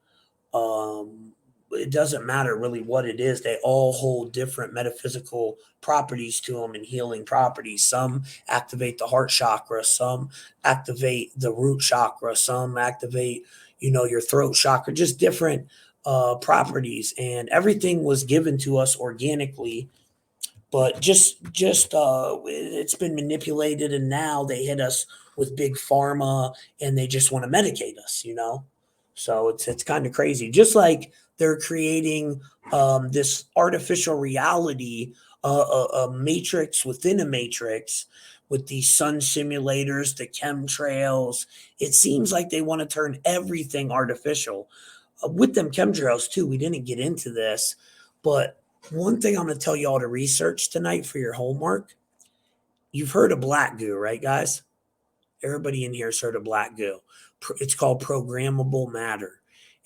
it doesn't matter really what it is. They all hold different metaphysical properties to them and healing properties. Some activate the heart chakra, some activate the root chakra, some activate, your throat chakra, just different properties. And everything was given to us organically, but just it's been manipulated, and now they hit us with big pharma and they just want to medicate us, So it's kind of crazy. Just like they're creating this artificial reality, a matrix within a matrix with these sun simulators, the chemtrails. It seems like they want to turn everything artificial. With them chemtrails too, we didn't get into this, but one thing I'm going to tell you all to research tonight for your homework. You've heard of black goo, right, guys? Everybody in here has heard of black goo. It's called programmable matter.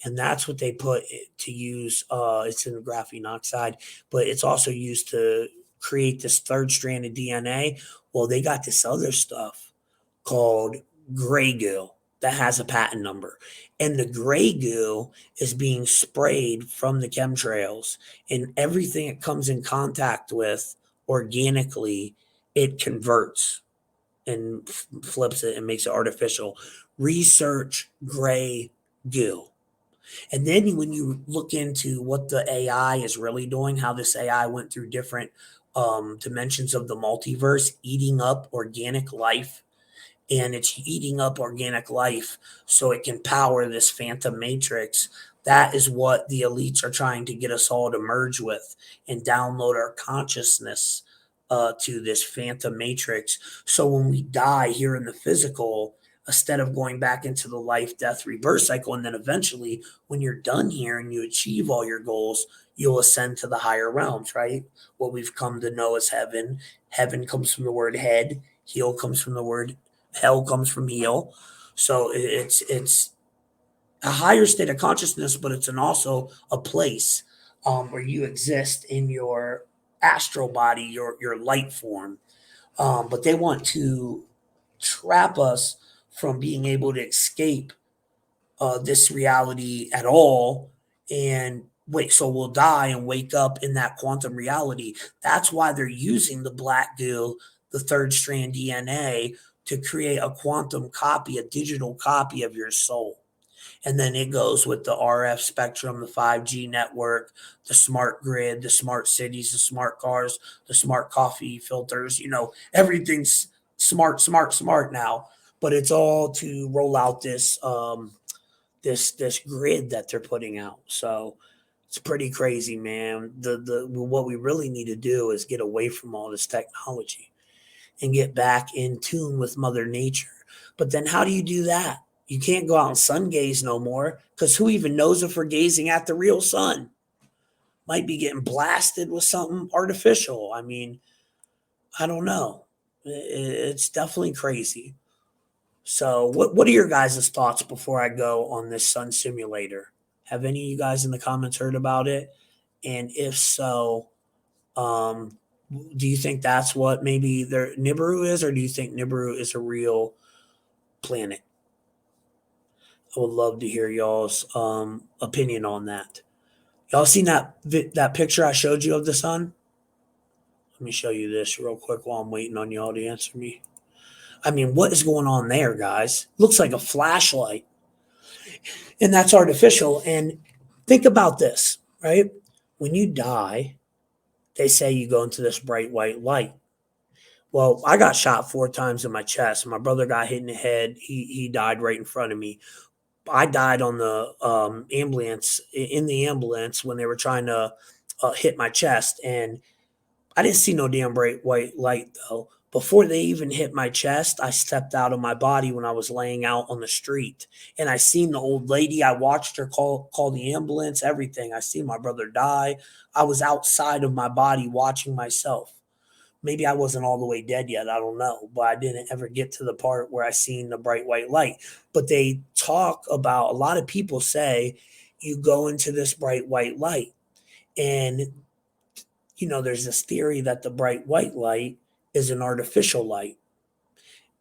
And that's what they put to use. It's in graphene oxide, but it's also used to create this third strand of DNA. Well, they got this other stuff called gray goo that has a patent number. And the gray goo is being sprayed from the chemtrails, and everything it comes in contact with organically, it converts. and flips it and makes it artificial. Research gray goo. And then when you look into what the AI is really doing, how this AI went through different dimensions of the multiverse, eating up organic life, and it's eating up organic life so it can power this phantom matrix. That is what the elites are trying to get us all to merge with and download our consciousness to this phantom matrix. So when we die here in the physical, instead of going back into the life, death, rebirth cycle, and then eventually when you're done here and you achieve all your goals, you'll ascend to the higher realms, right? What we've come to know as heaven. Heaven comes from the word head, heal comes from the word hell comes from heal. So it's a higher state of consciousness, but it's also a place where you exist in your astral body, your light form. But they want to trap us from being able to escape this reality at all. And wait, so we'll die and wake up in that quantum reality. That's why they're using the black goo, the third strand DNA, to create a quantum copy, a digital copy of your soul. And then it goes with the RF spectrum, the 5G network, the smart grid, the smart cities, the smart cars, the smart coffee filters. Everything's smart now. But it's all to roll out this grid that they're putting out. So it's pretty crazy, man. The what we really need to do is get away from all this technology and get back in tune with Mother Nature. But then how do you do that? You can't go out and sun gaze no more, because who even knows if we're gazing at the real sun? Might be getting blasted with something artificial. I mean, I don't know. It's definitely crazy. So what are your guys' thoughts before I go on this sun simulator? Have any of you guys in the comments heard about it? And if so, um, do you think that's what maybe their Nibiru is, or do you think Nibiru is a real planet? I would love to hear y'all's opinion on that. Y'all seen that picture I showed you of the sun? Let me show you this real quick while I'm waiting on y'all to answer me. I mean, what is going on there, guys? Looks like a flashlight. And that's artificial. And think about this, right? When you die, they say you go into this bright white light. Well, I got shot 4 times in my chest. My brother got hit in the head. He died right in front of me. I died on the ambulance, in the ambulance, when they were trying to hit my chest. And I didn't see no damn bright white light, though. Before they even hit my chest, I stepped out of my body when I was laying out on the street. And I seen the old lady. I watched her call the ambulance, everything. I seen my brother die. I was outside of my body watching myself. Maybe I wasn't all the way dead yet. I don't know. But I didn't ever get to the part where I seen the bright white light. But they talk about, a lot of people say, you go into this bright white light. And, there's this theory that the bright white light is an artificial light.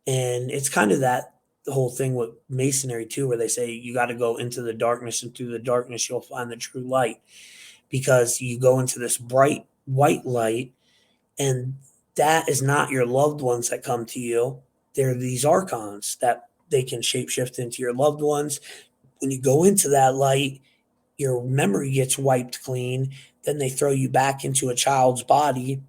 And it's kind of that the whole thing with masonry too, where they say you got to go into the darkness, and through the darkness you'll find the true light, because you go into this bright white light, and that is not your loved ones that come to you. They're these archons that they can shapeshift into your loved ones. When you go into that light, your memory gets wiped clean. Then they throw you back into a child's body,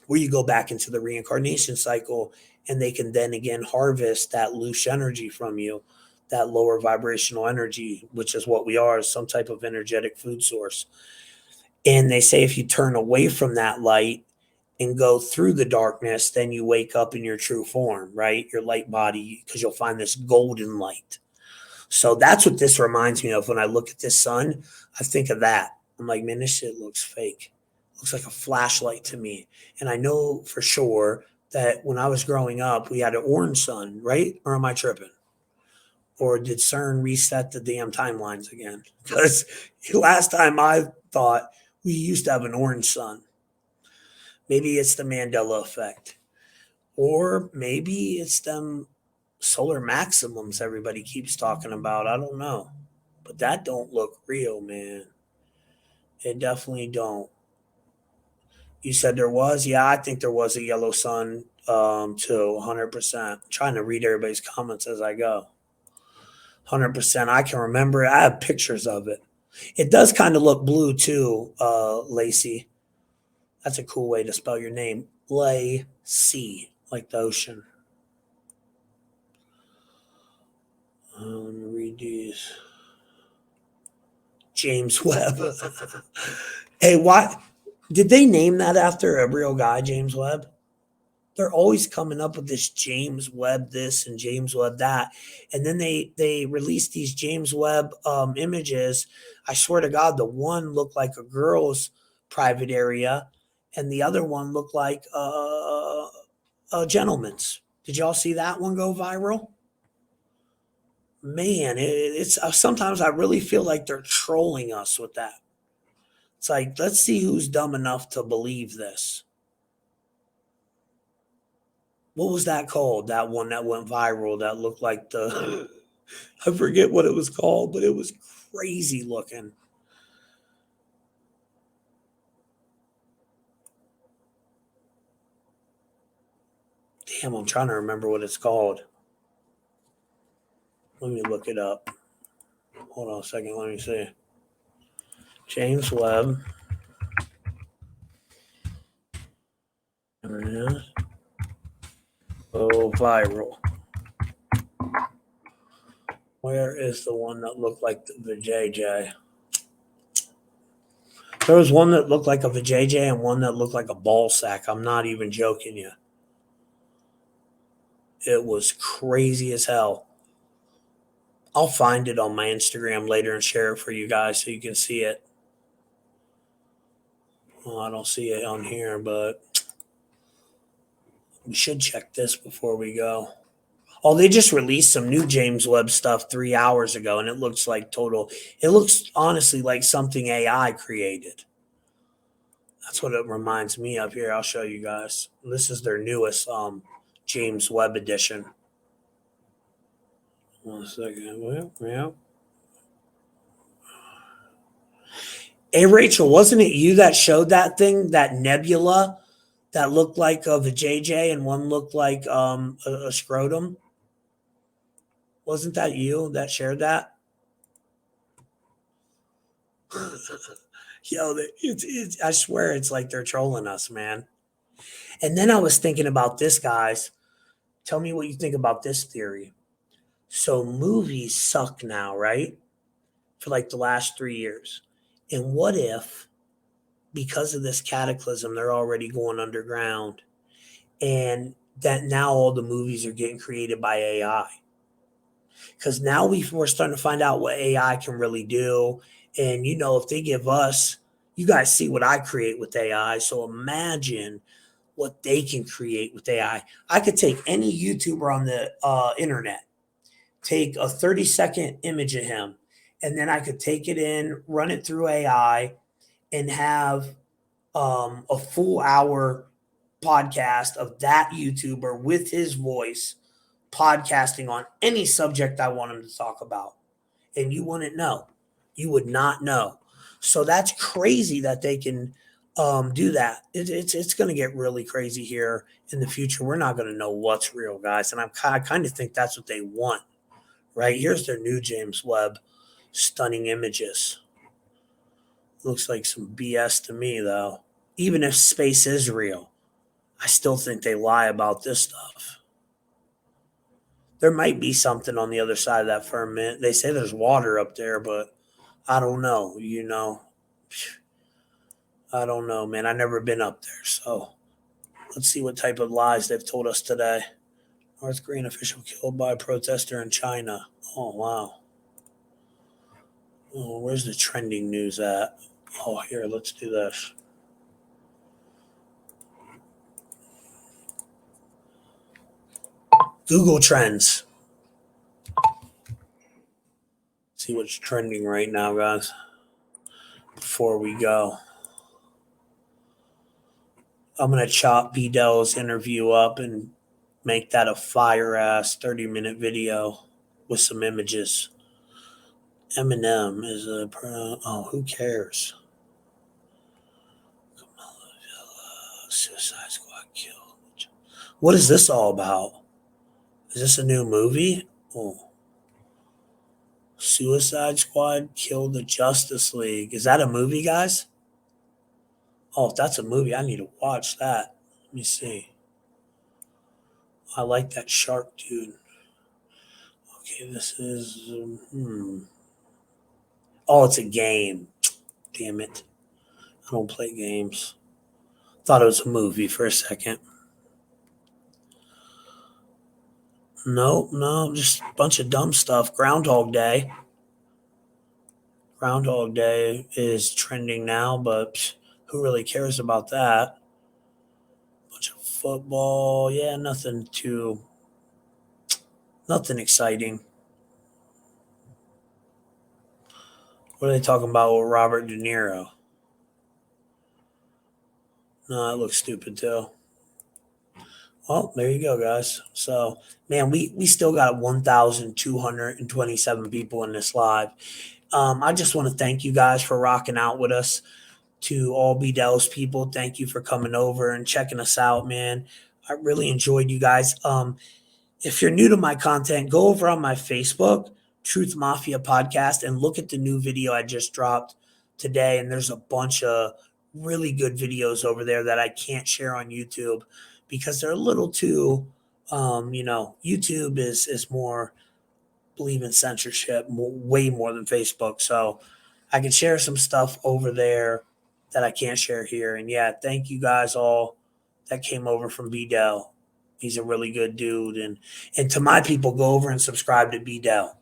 where you go back into the reincarnation cycle, and they can then again harvest that loose energy from you, that lower vibrational energy, which is what we are, some type of energetic food source. And they say if you turn away from that light and go through the darkness, then you wake up in your true form, right? Your light body, because you'll find this golden light. So that's what this reminds me of. When I look at this sun, I think of that. I'm like, man, this shit looks fake. Looks like a flashlight to me. And I know for sure that when I was growing up, we had an orange sun, right? Or am I tripping? Or did CERN reset the damn timelines again? Because last time I thought we used to have an orange sun. Maybe it's the Mandela effect. Or maybe it's them solar maximums everybody keeps talking about. I don't know. But that don't look real, man. It definitely don't. You said there was? Yeah, I think there was a yellow sun too, 100%. Trying to read everybody's comments as I go. 100%. I can remember it. I have pictures of it. It does kind of look blue too, Lacey. That's a cool way to spell your name. Lacey, like the ocean. Let me read these. James Webb. Hey, why did they name that after a real guy, James Webb? They're always coming up with this James Webb this and James Webb that, and then they release these James Webb images. I swear to God, the one looked like a girl's private area, and the other one looked like a gentleman's. Did y'all see that one go viral? Man, it's sometimes I really feel like they're trolling us with that. It's like, let's see who's dumb enough to believe this. What was that called? That one that went viral that looked like the I forget what it was called, but it was crazy looking. Damn, I'm trying to remember what it's called. Let me look it up. Hold on a second. Let me see. James Webb. There it is. Oh, viral. Where is the one that looked like the JJ? There was one that looked like a vajayjay and one that looked like a ball sack. I'm not even joking you. It was crazy as hell. I'll find it on my Instagram later and share it for you guys so you can see it. Well, I don't see it on here, but we should check this before we go. Oh, they just released some new James Webb stuff 3 hours ago, and it looks like total. It looks honestly like something AI created. That's what it reminds me of here. I'll show you guys. This is their newest James Webb edition. 1 second. Yeah. Hey, Rachel, wasn't it you that showed that thing, that nebula that looked like a vajayjay and one looked like a scrotum? Wasn't that you that shared that? Yo, it's I swear it's like they're trolling us, man. And then I was thinking about this, guys. Tell me what you think about this theory. So movies suck now, right? For like the last 3 years. And what if, because of this cataclysm, they're already going underground and that now all the movies are getting created by AI? Because now we're starting to find out what AI can really do. And, if they give us, you guys see what I create with AI. So imagine what they can create with AI. I could take any YouTuber on the internet, take a 30-second image of him, and then I could take it in, run it through AI, and have a full hour podcast of that YouTuber with his voice podcasting on any subject I want him to talk about. And you wouldn't know. You would not know. So that's crazy that they can do that. It's going to get really crazy here in the future. We're not going to know what's real, guys. And I kind of think that's what they want, right? Here's their new James Webb stunning images. Looks like some BS to me, though. Even if space is real, I still think they lie about this stuff. There might be something on the other side of that firmament. They say there's water up there, but I don't know, I don't know, man. I've never been up there. So let's see what type of lies they've told us today. North Korean official killed by a protester in China. Oh, wow. Oh, where's the trending news at? Oh, here, let's do this. Google Trends. See what's trending right now, guys, before we go. I'm going to chop Bdell's interview up and make that a fire-ass 30-minute video with some images. Eminem is a pro. Oh, who cares? Suicide Squad killed. What is this all about? Is this a new movie? Oh. Suicide Squad killed the Justice League. Is that a movie, guys? Oh, if that's a movie, I need to watch that. Let me see. I like that shark dude. Okay, this is. Oh, it's a game. Damn it. I don't play games. Thought it was a movie for a second. No, just a bunch of dumb stuff. Groundhog Day. Groundhog Day is trending now, but who really cares about that? Bunch of football. Yeah, nothing exciting. What are they talking about with Robert De Niro? No, that looks stupid too. Well, there you go, guys. So, man, we still got 1,227 people in this live. I just want to thank you guys for rocking out with us. To all Bdell's people, thank you for coming over and checking us out, man. I really enjoyed you guys. If you're new to my content, go over on my Facebook, Truth Mafia Podcast, and look at the new video I just dropped today. And there's a bunch of really good videos over there that I can't share on YouTube because they're a little too, YouTube is more believe in censorship, way more than Facebook. So I can share some stuff over there that I can't share here. And yeah, thank you guys all that came over from Bdell. He's a really good dude. And to my people, go over and subscribe to Bdell.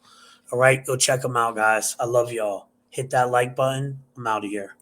All right, go check him out, guys. I love y'all. Hit that like button. I'm out of here.